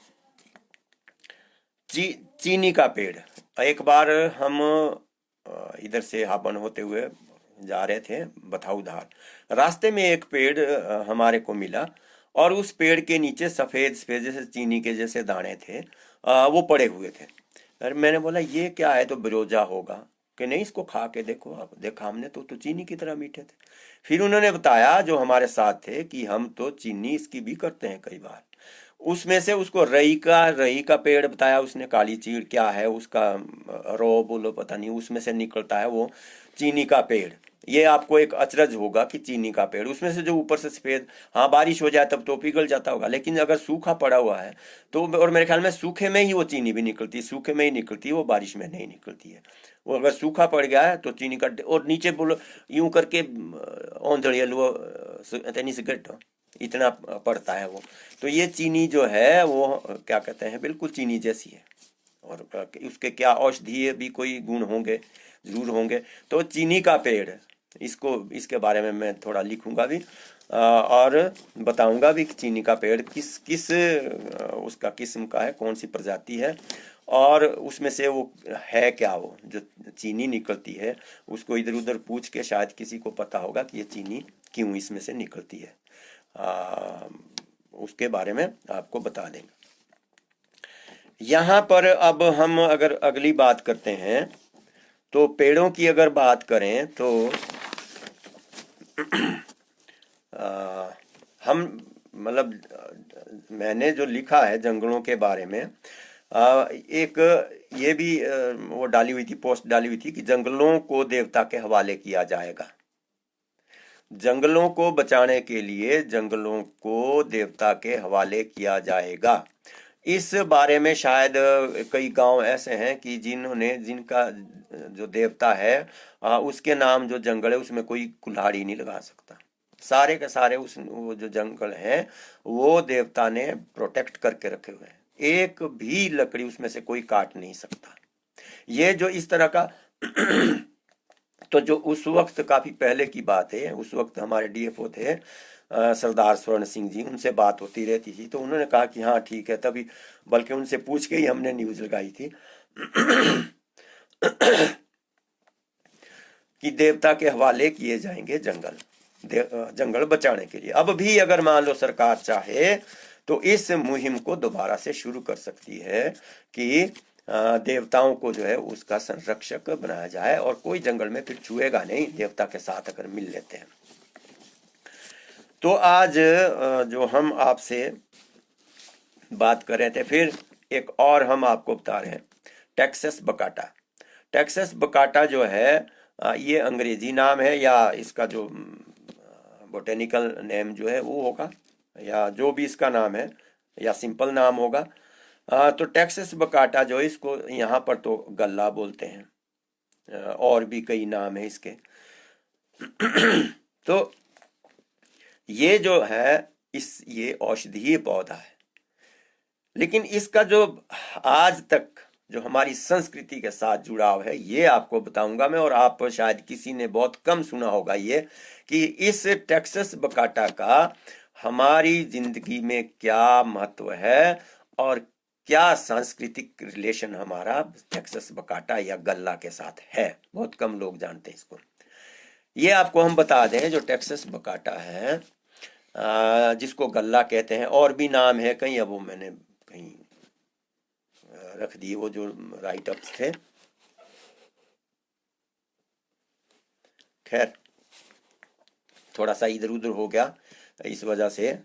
चीनी का पेड़। एक बार हम इधर से हाबन होते हुए जा रहे थे बथाऊधार, रास्ते में एक पेड़ हमारे को मिला, और उस पेड़ के नीचे सफेद सफेद जैसे चीनी के जैसे दाने थे, वो पड़े हुए थे। अरे मैंने बोला ये क्या है, तो बिरोजा होगा। कि नहीं, इसको खा के देखो। आप देखा हमने तो चीनी की तरह मीठे थे। फिर उन्होंने बताया जो हमारे साथ थे कि हम तो चीनी इसकी भी करते हैं कई बार। उसमें से उसको रई का पेड़ बताया उसने, काली चीड़ क्या है उसका, रो बोलो पता नहीं, उसमें से निकलता है वो चीनी का पेड़। ये आपको एक अचरज होगा कि चीनी का पेड़, उसमें से जो ऊपर से सफेद, हाँ बारिश हो जाए तब तो पिघल जाता होगा, लेकिन अगर सूखा पड़ा हुआ है तो, और मेरे ख्याल में सूखे में ही वो चीनी भी निकलती है, सूखे में ही निकलती है वो, बारिश में नहीं निकलती है वो। अगर सूखा पड़ गया है तो चीनी का, और नीचे बोलो यूं करके औंधड़िया लो तेनी से गट्टो इतना पड़ता है वो। तो ये चीनी जो है वो क्या कहते हैं, बिल्कुल चीनी जैसी है। और उसके क्या औषधीय भी कोई गुण होंगे, जरूर होंगे। तो चीनी का पेड़, इसको, इसके बारे में मैं थोड़ा लिखूंगा भी, और बताऊंगा भी कि चीनी का पेड़ किस किस उसका किस्म का है, कौन सी प्रजाति है, और उसमें से वो है क्या, वो जो चीनी निकलती है उसको इधर उधर पूछ के शायद किसी को पता होगा कि ये चीनी क्यों इसमें से निकलती है, उसके बारे में आपको बता देंगे। यहाँ पर अब हम अगर अगली बात करते हैं, तो पेड़ों की अगर बात करें तो हम मतलब मैंने जो लिखा है जंगलों के बारे में, एक ये भी वो डाली हुई थी, पोस्ट डाली हुई थी कि जंगलों को देवता के हवाले किया जाएगा। जंगलों को बचाने के लिए जंगलों को देवता के हवाले किया जाएगा। इस बारे में शायद कई गांव ऐसे हैं कि जिन्होंने, जिनका जो देवता है उसके नाम जो जंगल है उसमें कोई कुल्हाड़ी नहीं लगा सकता। सारे के सारे उस वो जो जंगल है वो देवता ने प्रोटेक्ट करके रखे हुए हैं, एक भी लकड़ी उसमें से कोई काट नहीं सकता। ये जो इस तरह का तो जो उस वक्त काफी पहले की बात है, उस वक्त हमारे डीएफओ थे सरदार स्वर्ण सिंह जी, उनसे बात होती रहती थी, तो उन्होंने कहा कि हाँ ठीक है, तभी बल्कि उनसे पूछ के ही हमने न्यूज लगाई थी कि देवता के हवाले किए जाएंगे जंगल, जंगल बचाने के लिए। अब भी अगर मान लो सरकार चाहे तो इस मुहिम को दोबारा से शुरू कर सकती है कि देवताओं को जो है उसका संरक्षक बनाया जाए, और कोई जंगल में फिर छुएगा नहीं देवता के साथ अगर मिल लेते हैं। तो आज जो हम आपसे बात कर रहे थे, फिर एक और हम आपको बता रहे हैं, टेक्सस बकाटा। टेक्सस बकाटा जो है ये अंग्रेजी नाम है, या इसका जो बोटेनिकल नेम जो है वो होगा, या जो भी इसका नाम है, या सिंपल नाम होगा। तो टेक्सस बकाटा जो, इसको यहाँ पर तो गल्ला बोलते हैं, और भी कई नाम है इसके। तो ये जो है ये औषधीय पौधा है, लेकिन इसका जो आज तक जो हमारी संस्कृति के साथ जुड़ाव है ये आपको बताऊंगा मैं, और आप शायद किसी ने बहुत कम सुना होगा ये, कि इस टेक्सस बकाटा का हमारी जिंदगी में क्या महत्व है और क्या सांस्कृतिक रिलेशन हमारा टेक्सास बकाटा या गल्ला के साथ है, बहुत कम लोग जानते हैं इसको। ये आपको हम बता दें, जो टेक्सास बकाटा है, जिसको गल्ला कहते हैं, और भी नाम है कहीं, अब वो मैंने कहीं रख दिए वो जो राइट अप्स थे। खैर थोड़ा सा इधर उधर हो गया, इस वजह से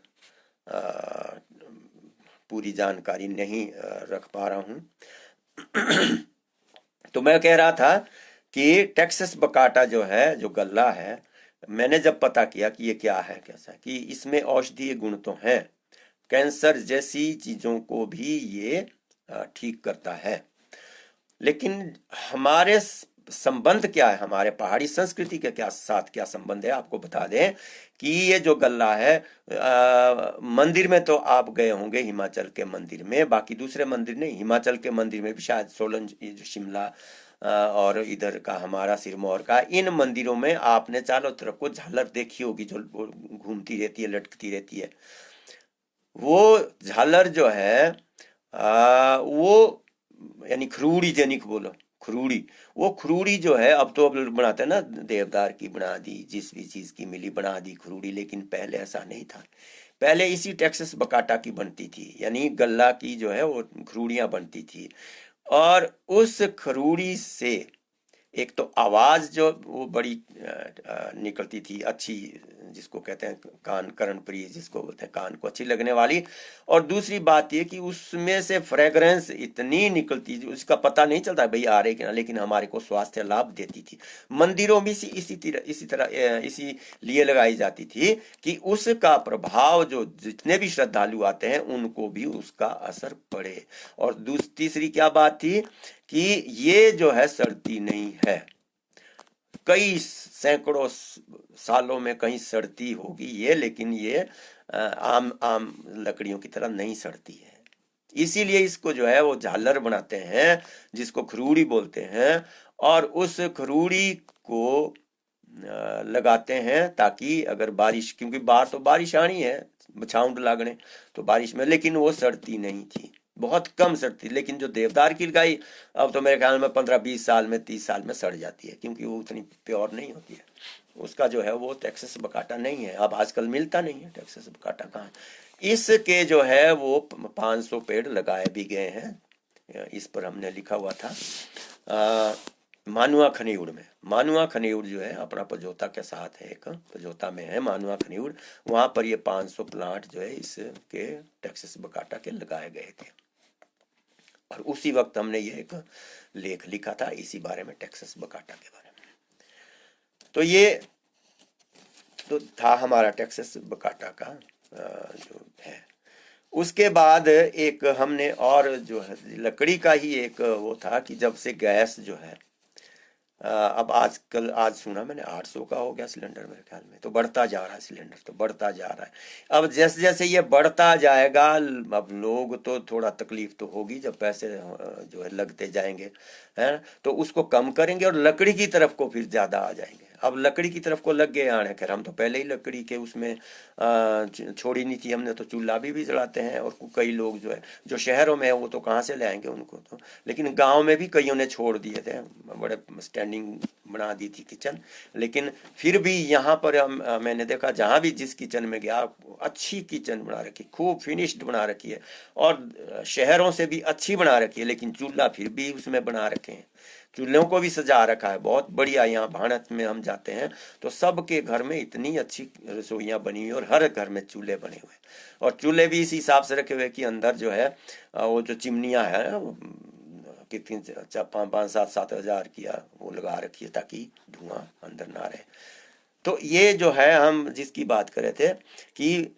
पूरी जानकारी नहीं रख पा रहा हूं। तो मैं कह रहा था कि टेक्सास बकाटा जो है, जो गल्ला है, मैंने जब पता किया कि ये क्या है, कैसा है, कि इसमें औषधीय गुण तो हैं, कैंसर जैसी चीजों को भी ये ठीक करता है, लेकिन हमारे संबंध क्या है, हमारे पहाड़ी संस्कृति के क्या साथ क्या संबंध है, आपको बता दें कि ये जो गल्ला है, मंदिर में तो आप गए होंगे, हिमाचल के मंदिर में, बाकी दूसरे मंदिर नहीं, हिमाचल के मंदिर में भी शायद सोलन, शिमला और इधर का हमारा सिरमौर का, इन मंदिरों में आपने चारों तरफ को झालर देखी होगी, जो घूमती रहती है, लटकती रहती है। वो झालर जो है वो यानी खरूड़ी, जनिक बोलो खरूड़ी, वो खरूड़ी जो है, अब तो अब बनाते हैं ना, देवदार की बना दी, जिस भी चीज की मिली बना दी खरूड़ी, लेकिन पहले ऐसा नहीं था। पहले इसी टेक्सास बकाटा की बनती थी, यानी गल्ला की जो है वो खरूड़ियां बनती थी, और उस खरूड़ी से एक तो आवाज जो वो बड़ी निकलती थी अच्छी, जिसको कहते हैं कान कर्णप्रिय, जिसको बोलते हैं कान को अच्छी लगने वाली, और दूसरी बात ये कि उसमें से फ्रेग्रेंस इतनी निकलती थी, उसका पता नहीं चलता भाई आ रहे कि ना, लेकिन हमारे को स्वास्थ्य लाभ देती थी। मंदिरों में इसी तरह इसी लिए लगाई जाती थी कि उसका प्रभाव जो जितने भी श्रद्धालु आते हैं उनको भी उसका असर पड़े। और तीसरी क्या बात थी कि ये जो है सड़ती नहीं है, कई सैकड़ों सालों में कहीं सड़ती होगी ये, लेकिन ये आम आम लकड़ियों की तरह नहीं सड़ती है, इसीलिए इसको जो है वो झालर बनाते हैं, जिसको खरूड़ी बोलते हैं, और उस खरूड़ी को लगाते हैं ताकि अगर बारिश, क्योंकि बाहर तो बारिश आनी है, छाउंड लागने, तो बारिश में, लेकिन वो सड़ती नहीं थी, बहुत कम सड़ती। लेकिन जो देवदार की लगाई, अब तो मेरे ख्याल में 15-20 साल में, 30 साल में सड़ जाती है, क्योंकि वो उतनी प्योर नहीं होती है। उसका जो है वो टेक्सास बकाटा नहीं है, अब आजकल मिलता नहीं है टेक्सास बकाटा, कहाँ। इसके जो है वो 500 पेड़ लगाए भी गए हैं, इस पर हमने लिखा हुआ था मानुआ खनिउड़ में। मानुआ खनिउड़ जो है अपना पजोता के साथ है, एक पजोता में है मानुआ खनिउड़, वहां पर ये 500 प्लांट जो है इसके टेक्सास बकाटा के लगाए गए थे, और उसी वक्त हमने ये एक लेख लिखा था इसी बारे में, टेक्सास बकाटा के बारे में। तो ये तो था हमारा टेक्सास बकाटा का जो है। उसके बाद एक हमने और जो है लकड़ी का ही एक वो था कि जब से गैस जो है अब आज सुना मैंने 800 का हो गया सिलेंडर मेरे ख्याल में, तो बढ़ता जा रहा है सिलेंडर, तो बढ़ता जा रहा है। अब जैसे जैसे ये बढ़ता जाएगा, अब लोग तो थोड़ा तकलीफ तो होगी जब पैसे जो है लगते जाएंगे, है, तो उसको कम करेंगे और लकड़ी की तरफ को फिर ज्यादा आ जाएंगे। अब लकड़ी की तरफ को लग गए आने, खैर हम तो पहले ही लकड़ी के उसमें छोड़ी नहीं थी हमने, तो चूल्हा भी जलाते हैं, और कई लोग जो है जो शहरों में है वो तो कहाँ से ले आएंगे उनको, तो लेकिन गांव में भी कईयों ने छोड़ दिए थे, बड़े स्टैंडिंग बना दी थी किचन, लेकिन फिर भी यहाँ पर मैंने देखा जहाँ भी जिस किचन में गया अच्छी किचन बना रखी, खूब फिनिश्ड बना रखी है, और शहरों से भी अच्छी बना रखी है, लेकिन चूल्हा फिर भी उसमें बना रखे हैं, चूल्हों को भी सजा रखा है बहुत बढ़िया। यहाँ भाणत में हम जाते हैं तो सबके घर में इतनी अच्छी रसोइयाँ बनी हुई, और हर घर में चूल्हे बने हुए, और चूल्हे भी इस हिसाब से रखे हुए कि अंदर जो है वो जो चिमनियाँ है कितनी 5-7 हज़ार की वो लगा रखी है ताकि धुआं अंदर ना रहे। तो ये जो है हम जिसकी बात कर रहे थे कि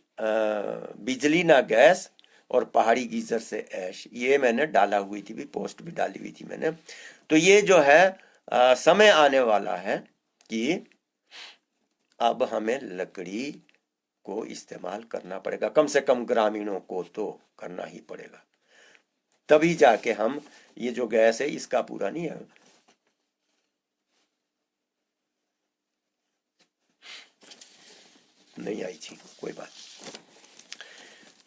बिजली ना गैस और पहाड़ी गीजर से ऐश, ये मैंने डाला हुई थी भी, पोस्ट भी डाली हुई थी मैंने। तो ये जो है समय आने वाला है कि अब हमें लकड़ी को इस्तेमाल करना पड़ेगा, कम से कम ग्रामीणों को तो करना ही पड़ेगा, तभी जाके हम ये जो गैस है इसका पूरा नहीं है। नहीं आई थी कोई बात।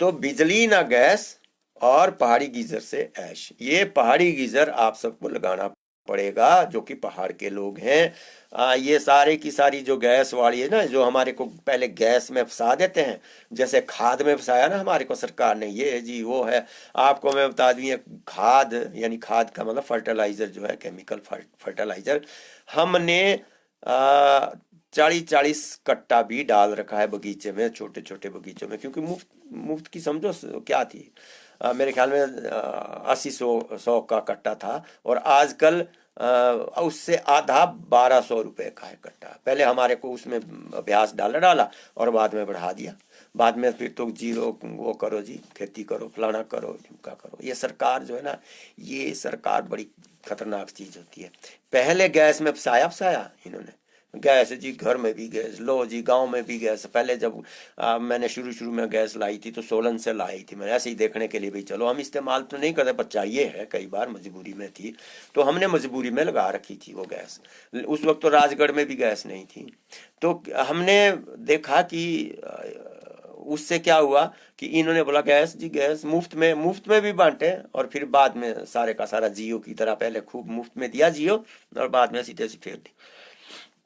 तो बिजली ना गैस और पहाड़ी गीजर से ऐश। ये पहाड़ी गीजर आप सबको लगाना पड़ेगा जो कि पहाड़ के लोग हैं। ये सारे की सारी जो गैस वाली है ना, जो हमारे को पहले गैस में फंसा देते हैं, जैसे खाद में फंसाया ना हमारे को सरकार ने, ये है जी वो है। आपको मैं बता दूं, ये खाद यानी खाद का मतलब फर्टिलाइजर जो है, केमिकल फर्टिलाइजर, हमने 40-40 कट्टा भी डाल रखा है बगीचे में, छोटे छोटे बगीचों में, क्योंकि मुफ्त मुफ्त की समझो क्या थी। मेरे ख्याल में 80-100 का कट्टा था, और आजकल उससे आधा 1200 रुपए का है कट्टा। पहले हमारे को उसमें अभ्यास डाला और बाद में बढ़ा दिया। बाद में फिर तो जीरो वो करो जी, खेती करो, फलाना करो, ढिमका करो। ये सरकार जो है ना, ये सरकार बड़ी खतरनाक चीज होती है। पहले गैस में फसाया इन्होंने, गैस जी, घर में भी गैस लो जी, गांव में भी गैस। पहले जब मैंने शुरू में गैस लाई थी तो सोलन से लाई थी मैंने, ऐसे ही देखने के लिए, भाई चलो हम इस्तेमाल तो नहीं करते पर चाहिए है, कई बार मजबूरी में थी, तो हमने मजबूरी में लगा रखी थी वो गैस। उस वक्त तो राजगढ़ में भी गैस नहीं थी, तो हमने देखा कि उससे क्या हुआ कि इन्होंने बोला गैस जी, गैस मुफ्त में भी बांटे, और फिर बाद में सारे का सारा जियो की तरह पहले खूब मुफ्त में दिया जियो, और बाद में सीधे फेर दी।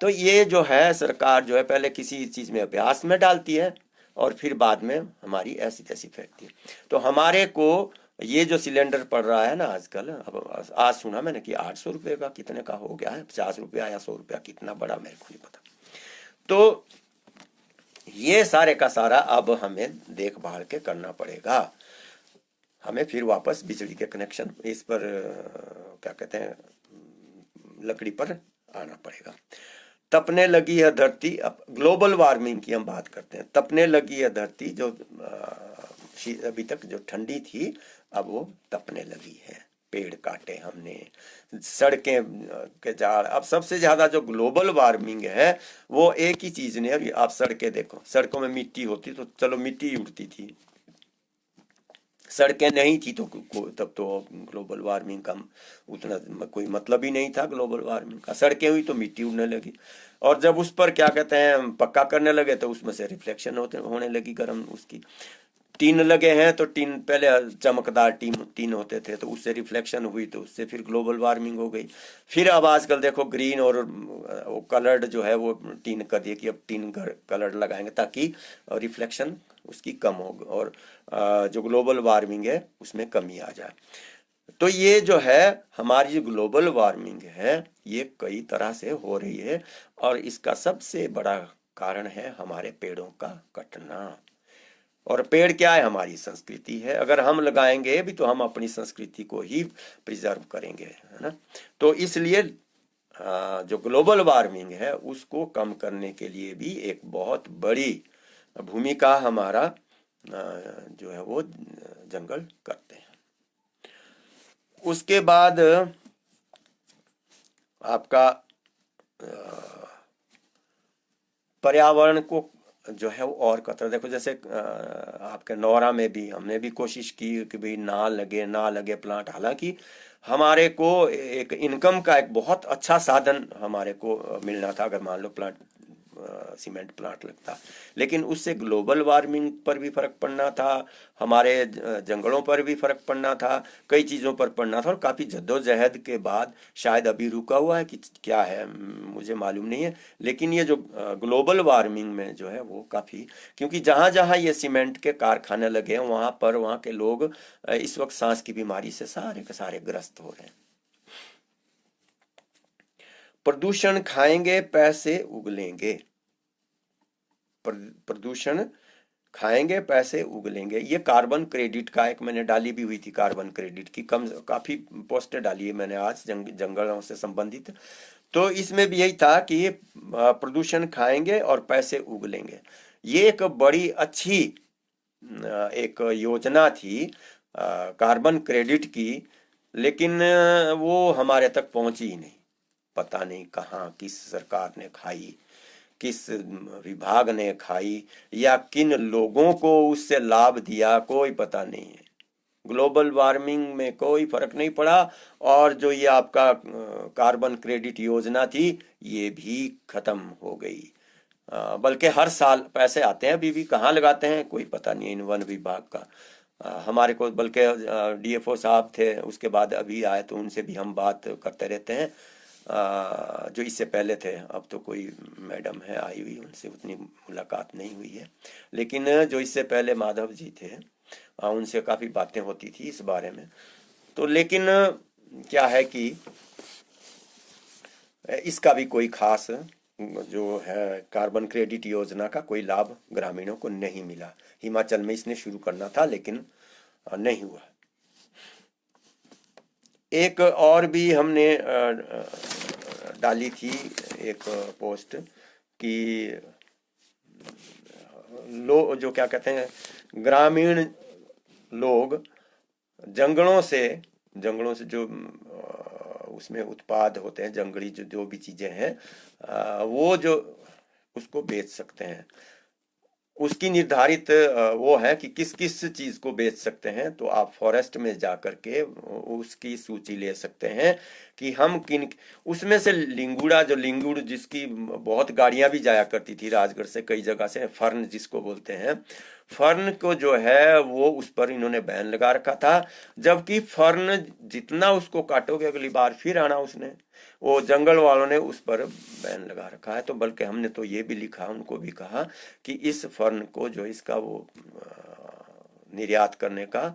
तो ये जो है सरकार जो है, पहले किसी चीज में अभ्यास में डालती है और फिर बाद में हमारी ऐसी तैसी फेंकती है। तो हमारे को ये जो सिलेंडर पड़ रहा है ना आजकल, अब आज सुना मैंने कि 800 रुपये का कितने का हो गया है, 50 रुपया या 100 रुपया, कितना बड़ा मेरे को नहीं पता। तो ये सारे का सारा अब हमें देखभाल के करना पड़ेगा। हमें फिर वापस बिजली के कनेक्शन इस पर क्या कहते हैं, लकड़ी पर आना पड़ेगा। तपने लगी है धरती, अब ग्लोबल वार्मिंग की हम बात करते हैं। तपने लगी है धरती, जो अभी तक जो ठंडी थी अब वो तपने लगी है। पेड़ काटे हमने, सड़कें के जाड़। अब सबसे ज्यादा जो ग्लोबल वार्मिंग है वो एक ही चीज ने, आप सड़कें देखो, सड़कों में मिट्टी होती तो चलो मिट्टी ही उड़ती थी, सड़कें नहीं थी तो तब तो ग्लोबल वार्मिंग का उतना कोई मतलब ही नहीं था ग्लोबल वार्मिंग का। सड़कें हुई तो मिट्टी उड़ने लगी, और जब उस पर क्या कहते हैं पक्का करने लगे तो उसमें से रिफ्लेक्शन होने लगी गर्म उसकी। टीन लगे हैं तो टीन पहले चमकदार टीन होते थे, तो उससे रिफ्लेक्शन हुई तो उससे फिर ग्लोबल वार्मिंग हो गई। फिर अब आजकल देखो ग्रीन और वो कलर्ड जो है वो टीन कर दिए कि अब टीन कलर्ड लगाएंगे ताकि रिफ्लेक्शन उसकी कम हो और जो ग्लोबल वार्मिंग है उसमें कमी आ जाए। तो ये जो है हमारी जो ग्लोबल वार्मिंग है ये कई तरह से हो रही है, और इसका सबसे बड़ा कारण है हमारे पेड़ों का कटना। और पेड़ क्या है, हमारी संस्कृति है। अगर हम लगाएंगे भी तो हम अपनी संस्कृति को ही प्रिजर्व करेंगे, है ना। तो इसलिए जो ग्लोबल वार्मिंग है उसको कम करने के लिए भी एक बहुत बड़ी भूमिका हमारा जो है वो जंगल करते हैं। उसके बाद आपका पर्यावरण को जो है वो और कतरा देखो, जैसे आपके नौरा में भी हमने भी कोशिश की कि भाई ना लगे प्लांट। हालांकि हमारे को एक इनकम का एक बहुत अच्छा साधन हमारे को मिलना था अगर मान लो प्लांट सीमेंट प्लांट लगता, लेकिन उससे ग्लोबल वार्मिंग पर भी फर्क पड़ना था, हमारे जंगलों पर भी फर्क पड़ना था, कई चीज़ों पर पड़ना था। और काफ़ी जद्दोजहद के बाद शायद अभी रुका हुआ है कि क्या है मुझे मालूम नहीं है, लेकिन ये जो ग्लोबल वार्मिंग में जो है वो काफ़ी, क्योंकि जहाँ जहाँ ये सीमेंट के कारखाने लगे हैं वहाँ के लोग इस वक्त सांस की बीमारी से सारे के सारे ग्रस्त हो रहे हैं। प्रदूषण खाएंगे पैसे उगलेंगे, प्रदूषण खाएंगे पैसे उगलेंगे। ये कार्बन क्रेडिट का एक मैंने डाली भी हुई थी, कार्बन क्रेडिट की काफी पोस्टर डाली है मैंने आज जंगलों से संबंधित। तो इसमें भी यही था कि प्रदूषण खाएंगे और पैसे उगलेंगे। ये एक बड़ी अच्छी एक योजना थी कार्बन क्रेडिट की, लेकिन वो हमारे तक पहुंची ही नहीं। पता नहीं कहाँ किस सरकार ने खाई, किस विभाग ने खाई, या किन लोगों को उससे लाभ दिया, कोई पता नहीं है। ग्लोबल वार्मिंग में कोई फर्क नहीं पड़ा, और जो ये आपका कार्बन क्रेडिट योजना थी ये भी खत्म हो गई। बल्कि हर साल पैसे आते हैं, अभी भी कहाँ लगाते हैं कोई पता नहीं इन वन विभाग का। हमारे को बल्कि डीएफओ साहब थे, उसके बाद अभी आए तो उनसे भी हम बात करते रहते हैं। जो इससे पहले थे, अब तो कोई मैडम है आई हुई, उनसे उतनी मुलाकात नहीं हुई है। लेकिन जो इससे पहले माधव जी थे, उनसे काफ़ी बातें होती थी इस बारे में। तो लेकिन क्या है कि इसका भी कोई खास जो है कार्बन क्रेडिट योजना का कोई लाभ ग्रामीणों को नहीं मिला। हिमाचल में इसने शुरू करना था लेकिन नहीं हुआ। एक और भी हमने डाली थी एक पोस्ट कि जो क्या कहते हैं, ग्रामीण लोग जंगलों से जो उसमें उत्पाद होते हैं, जंगली जो भी चीजें हैं, वो जो उसको बेच सकते हैं। उसकी निर्धारित वो है कि किस किस चीज को बेच सकते हैं। तो आप फॉरेस्ट में जा करके उसकी सूची ले सकते हैं कि हम किन, उसमें से लिंगुड़ जिसकी बहुत गाड़ियां भी जाया करती थी राजगढ़ से, कई जगह से, फर्न जिसको बोलते हैं, फर्न को जो है वो उस पर इन्होंने बैन लगा रखा था। जबकि फर्न जितना उसको काटोगे अगली बार फिर आना, उसने वो जंगल वालों ने उस पर बैन लगा रखा है। तो बल्कि हमने तो ये भी लिखा, उनको भी कहा कि इस फर्न को जो इसका वो निर्यात करने का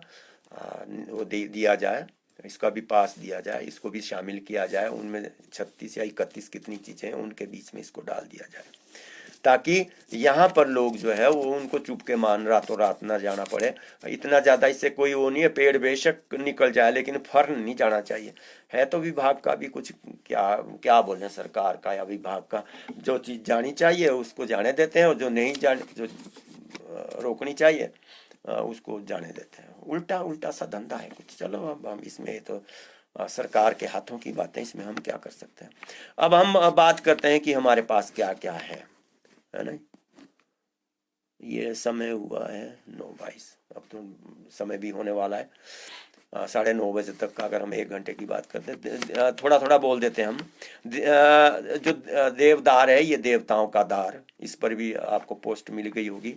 वो दिया जाए, इसका भी पास दिया जाए, इसको भी शामिल किया जाए। उनमें 36 या 31 कितनी चीजें हैं, उनके बीच में इसको डाल दिया जाए, ताकि यहाँ पर लोग जो है वो उनको चुप के मान रातों रात ना जाना पड़े। इतना ज्यादा इससे कोई वो नहीं है, पेड़ बेशक निकल जाए लेकिन फर्न नहीं जाना चाहिए। है तो विभाग का भी कुछ, क्या क्या बोले, सरकार का या विभाग का, जो चीज जानी चाहिए उसको जाने देते हैं, और जो नहीं जाने, जो रोकनी चाहिए उसको जाने देते हैं। उल्टा उल्टा सा धंधा है कुछ। चलो अब हम इसमें तो सरकार के हाथों की बातें, इसमें हम क्या कर सकते हैं। अब हम बात करते हैं कि हमारे पास क्या क्या है ना। ये समय हुआ है 9:22, अब तो समय भी होने वाला है 9:30 तक का। अगर हम 1 घंटे की बात करते हैं, थोड़ा थोड़ा बोल देते हैं हम। जो देवदार है, ये देवताओं का दार, इस पर भी आपको पोस्ट मिल गई होगी।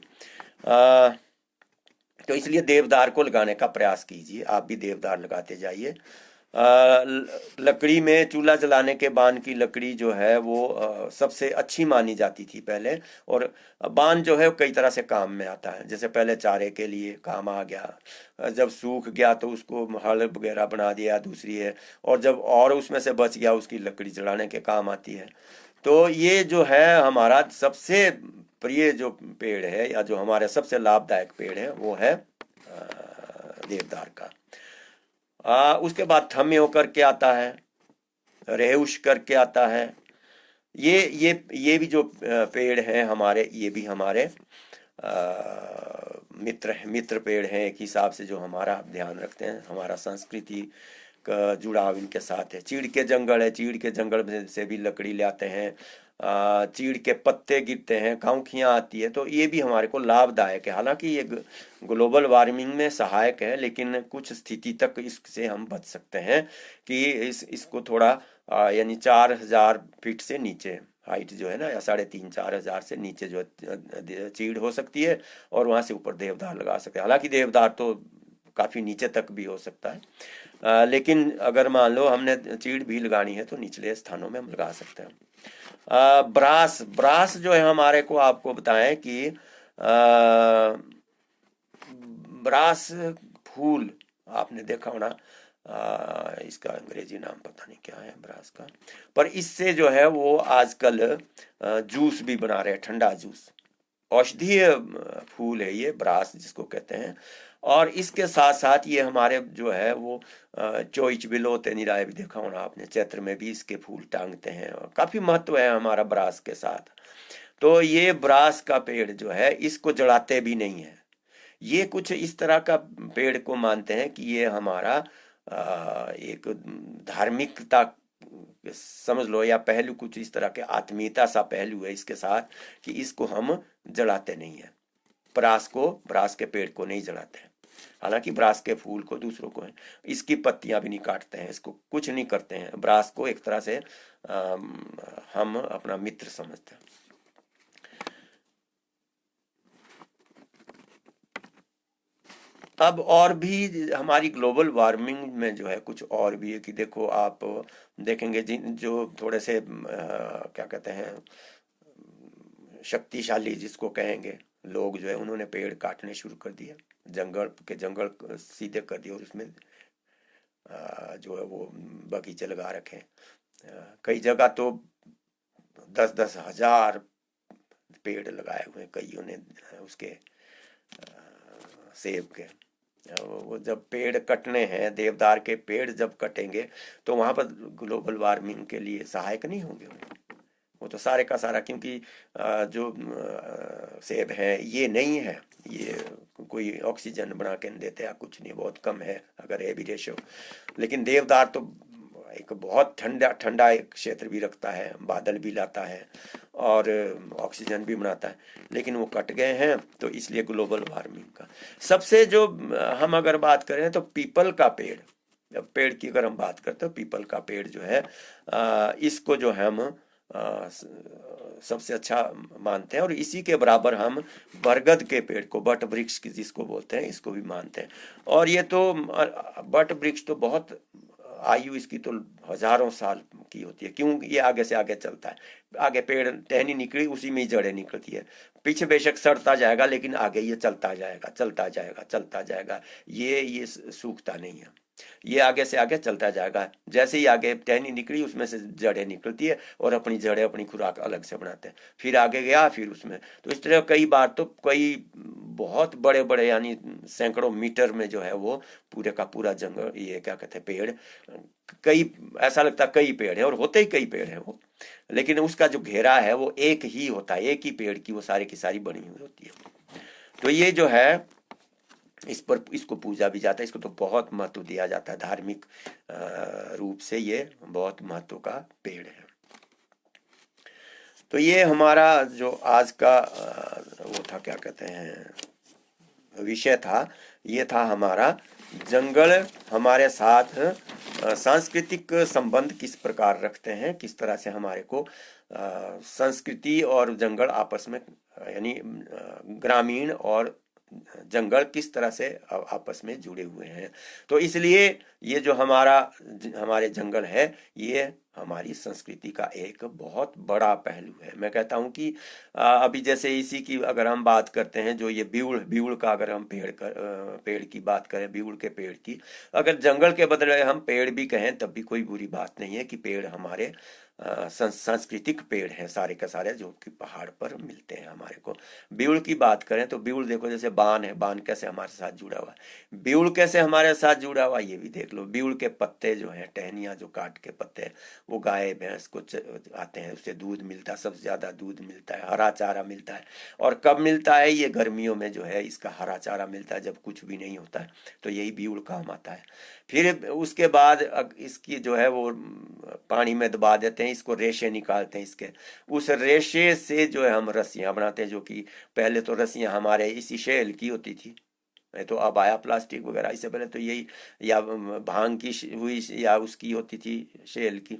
तो इसलिए देवदार को लगाने का प्रयास कीजिए, आप भी देवदार लगाते जाइए। लकड़ी में चूल्हा जलाने के बान की लकड़ी जो है वो सबसे अच्छी मानी जाती थी पहले। और बान जो है कई तरह से काम में आता है। जैसे पहले चारे के लिए काम आ गया, जब सूख गया तो उसको हल वगैरह बना दिया, दूसरी है। और जब और उसमें से बच गया, उसकी लकड़ी जलाने के काम आती है। तो ये जो है हमारा सबसे प्रिय जो पेड़ है, या जो हमारे सबसे लाभदायक पेड़ है, वो है देवदार का। उसके बाद थम्यो करके आता है, रेहुश करके आता है। ये भी जो पेड़ हैं हमारे, ये भी हमारे मित्र पेड़ हैं एक हिसाब से, जो हमारा ध्यान रखते हैं। हमारा संस्कृति का जुड़ाव इनके साथ है। चीड़ के जंगल है, चीड़ के जंगल से भी लकड़ी ले आते हैं। चीड़ के पत्ते गिरते हैं, खाउखियाँ आती है, तो ये भी हमारे को लाभदायक है। हालांकि ये ग्लोबल वार्मिंग में सहायक है, लेकिन कुछ स्थिति तक इससे हम बच सकते हैं कि इसको थोड़ा यानी 4000 फीट से नीचे हाइट जो है ना, या 3,500-4,000 से नीचे जो चीड़ हो सकती है, और वहां से ऊपर देवदार लगा सकते हैं। हालांकि देवदार तो काफी नीचे तक भी हो सकता है, लेकिन अगर मान लो हमने चीड़ भी लगानी है तो निचले स्थानों में हम लगा सकते हैं। ब्रास जो है हमारे को, आपको बताएं कि ब्रास फूल आपने देखा होना, इसका अंग्रेजी नाम पता नहीं क्या है ब्रास का, पर इससे जो है वो आजकल जूस भी बना रहे हैं, ठंडा जूस। औषधीय फूल है ये ब्रास जिसको कहते हैं। और इसके साथ साथ ये हमारे जो है वो चोइच बिलोते निराय भी देखा होना आपने, चैत्र में भी इसके फूल टांगते हैं, और काफी महत्व है हमारा ब्रास के साथ। तो ये ब्रास का पेड़ जो है, इसको जलाते भी नहीं है। ये कुछ इस तरह का पेड़ को मानते हैं कि ये हमारा एक धार्मिकता समझ लो, या पहलू कुछ इस तरह के आत्मीयता सा पहलू है इसके साथ, कि इसको हम जलाते नहीं है। ब्रास के पेड़ को नहीं जलाते हैं। हालांकि ब्रास के फूल को दूसरों को है, इसकी पत्तियां भी नहीं काटते हैं, इसको कुछ नहीं करते हैं। ब्रास को एक तरह से हम अपना मित्र समझते हैं। अब और भी हमारी ग्लोबल वार्मिंग में जो है कुछ और भी है कि देखो आप देखेंगे जो थोड़े से क्या कहते हैं शक्तिशाली जिसको कहेंगे लोग जो है उन्होंने पेड़ काटने शुरू कर दिया, जंगल सीधे कर दिए और उसमें जो है वो बगीचे लगा रखे हैं। कई जगह तो 10-10 हजार पेड़ लगाए हुए हैं कईयों ने उसके सेब के। वो जब पेड़ कटने हैं, देवदार के पेड़ जब कटेंगे तो वहां पर ग्लोबल वार्मिंग के लिए सहायक नहीं होंगे वो तो सारे का सारा, क्योंकि जो सेब है ये नहीं है, ये कोई ऑक्सीजन बना के नहीं देते या कुछ नहीं, बहुत कम है अगर है भी रेशो। लेकिन देवदार तो एक बहुत ठंडा ठंडा एक क्षेत्र भी रखता है, बादल भी लाता है और ऑक्सीजन भी बनाता है, लेकिन वो कट गए हैं तो इसलिए ग्लोबल वार्मिंग का सबसे जो हम अगर बात करें तो पीपल का पेड़, पेड़ की अगर हम बात करते हैं पीपल का पेड़ जो है इसको जो है हम सबसे अच्छा मानते हैं और इसी के बराबर हम बरगद के पेड़ को, बट वृक्ष की जिसको बोलते हैं, इसको भी मानते हैं। और ये तो बट वृक्ष तो बहुत आयु इसकी तो हजारों साल की होती है, क्यों ये आगे से आगे चलता है, आगे पेड़ टहनी निकली उसी में ही जड़ें निकलती है, पीछे बेशक सड़ता जाएगा लेकिन आगे ये चलता जाएगा चलता जाएगा चलता जाएगा, ये सूखता नहीं है, ये आगे से आगे चलता जाएगा। जैसे ही आगे टहनी निकली उसमें से जड़ें निकलती है और अपनी जड़ें अपनी खुराक अलग से बनाते हैं, फिर आगे गया फिर उसमें, तो इस तरह कई बार तो कई बहुत बड़े बड़े यानी सैकड़ों मीटर में जो है वो पूरे का पूरा जंगल, ये क्या कहते हैं पेड़, कई ऐसा लगता है कई पेड़ है और होते ही कई पेड़ है वो, लेकिन उसका जो घेरा है वो एक ही होता है, एक ही पेड़ की वो सारी की सारी बनी हुई होती है। तो ये जो है इस पर इसको पूजा भी जाता है, इसको तो बहुत महत्व दिया जाता है, धार्मिक रूप से ये बहुत महत्व का पेड़ है। तो ये हमारा जो आज का वो था क्या कहते हैं विषय था, ये था हमारा जंगल हमारे साथ सांस्कृतिक संबंध किस प्रकार रखते हैं, किस तरह से हमारे को संस्कृति और जंगल आपस में यानी ग्रामीण और जंगल किस तरह से आपस में जुड़े हुए हैं। तो इसलिए ये जो हमारे जंगल है ये हमारी संस्कृति का एक बहुत बड़ा पहलू है। मैं कहता हूं कि अभी जैसे इसी की अगर हम बात करते हैं, जो ये बीउड़ का अगर हम पेड़ की बात करें, बीउड़ के पेड़ की, अगर जंगल के बदले हम पेड़ भी कहें तब भी कोई बुरी बात नहीं है कि पेड़ हमारे सांस्कृतिक पेड़ हैं सारे के सारे, जो कि पहाड़ पर मिलते हैं हमारे को। बीउड़ की बात करें तो बीउड़ देखो जैसे बान है, बान कैसे हमारे साथ जुड़ा हुआ है, बीउड़ कैसे हमारे साथ जुड़ा हुआ ये भी देख लो। बीउड़ के पत्ते जो हैं, टहनियाँ जो काट के पत्ते हैं, वो गाय भैंस को आते हैं, उससे दूध मिलता है, सबसे ज्यादा दूध मिलता है, हरा चारा मिलता है। और कब मिलता है, ये गर्मियों में जो है इसका हरा चारा मिलता है, जब कुछ भी नहीं होता है तो यही बीउड़ काम आता है। फिर उसके बाद इसकी जो है वो पानी में दबा देते हैं, इसको रेशे निकालते हैं इसके, उस रेशे से जो है हम रस्सियां बनाते हैं, जो कि पहले तो रस्सियां हमारे इसी शेल की होती थी, तो अब आया प्लास्टिक वगैरह, इससे पहले तो यही या भांग की हुई या उसकी होती थी शेल की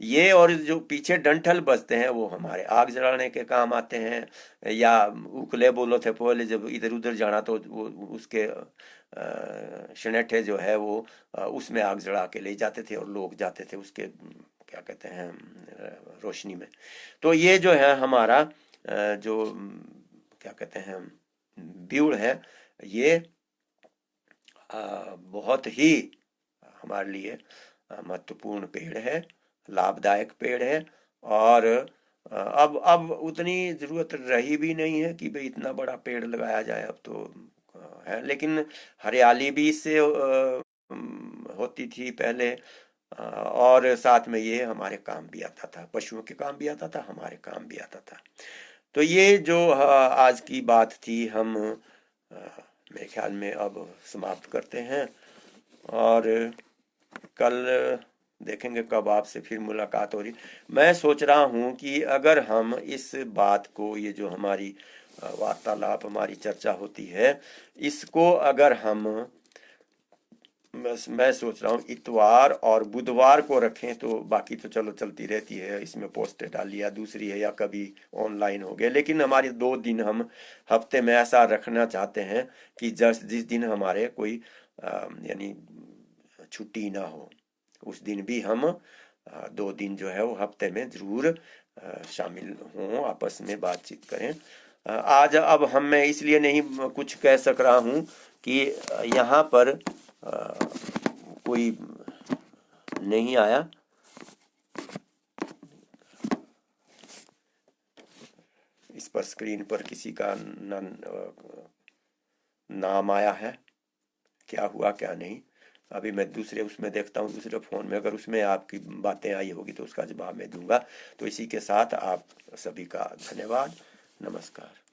ये। और जो पीछे डंठल बजते हैं वो हमारे आग जलाने के काम आते हैं, या उकले बोलो थे पहले जब इधर उधर जाना तो वो उसके शनेठे जो है वो उसमें आग जला के ले जाते थे और लोग जाते थे उसके क्या कहते हैं रोशनी में। तो ये जो है हमारा जो क्या कहते हैं बीउड़ है, ये बहुत ही हमारे लिए महत्वपूर्ण पेड़ है, लाभदायक पेड़ है। और अब उतनी जरूरत रही भी नहीं है कि भाई इतना बड़ा पेड़ लगाया जाए, अब तो है, लेकिन हरियाली भी इससे होती थी पहले, और साथ में ये हमारे काम भी आता था, पशुओं के काम भी आता था, हमारे काम भी आता था। तो ये जो आज की बात थी हम मेरे ख्याल में अब समाप्त करते हैं, और कल देखेंगे कब आपसे फिर मुलाकात हो रही। मैं सोच रहा हूँ कि अगर हम इस बात को, ये जो हमारी वार्तालाप हमारी चर्चा होती है, इसको अगर हम मैं सोच रहा हूँ इतवार और बुधवार को रखें, तो बाकी तो चलो चलती रहती है, इसमें पोस्ट डाल लिया, दूसरी है या कभी ऑनलाइन हो गया, लेकिन हमारे 2 दिन हम हफ्ते में ऐसा रखना चाहते हैं कि जिस दिन हमारे कोई यानी छुट्टी ना हो, उस दिन भी हम 2 दिन जो है वो हफ्ते में जरूर शामिल हों, आपस में बातचीत करें। आज अब मैं इसलिए नहीं कुछ कह सक रहा हूँ कि यहाँ पर कोई नहीं आया, इस पर स्क्रीन पर किसी का नाम आया है, क्या हुआ क्या नहीं, अभी मैं दूसरे उसमें देखता हूँ, दूसरे फ़ोन में, अगर उसमें आपकी बातें आई होगी तो उसका जवाब मैं दूंगा। तो इसी के साथ आप सभी का धन्यवाद, नमस्कार।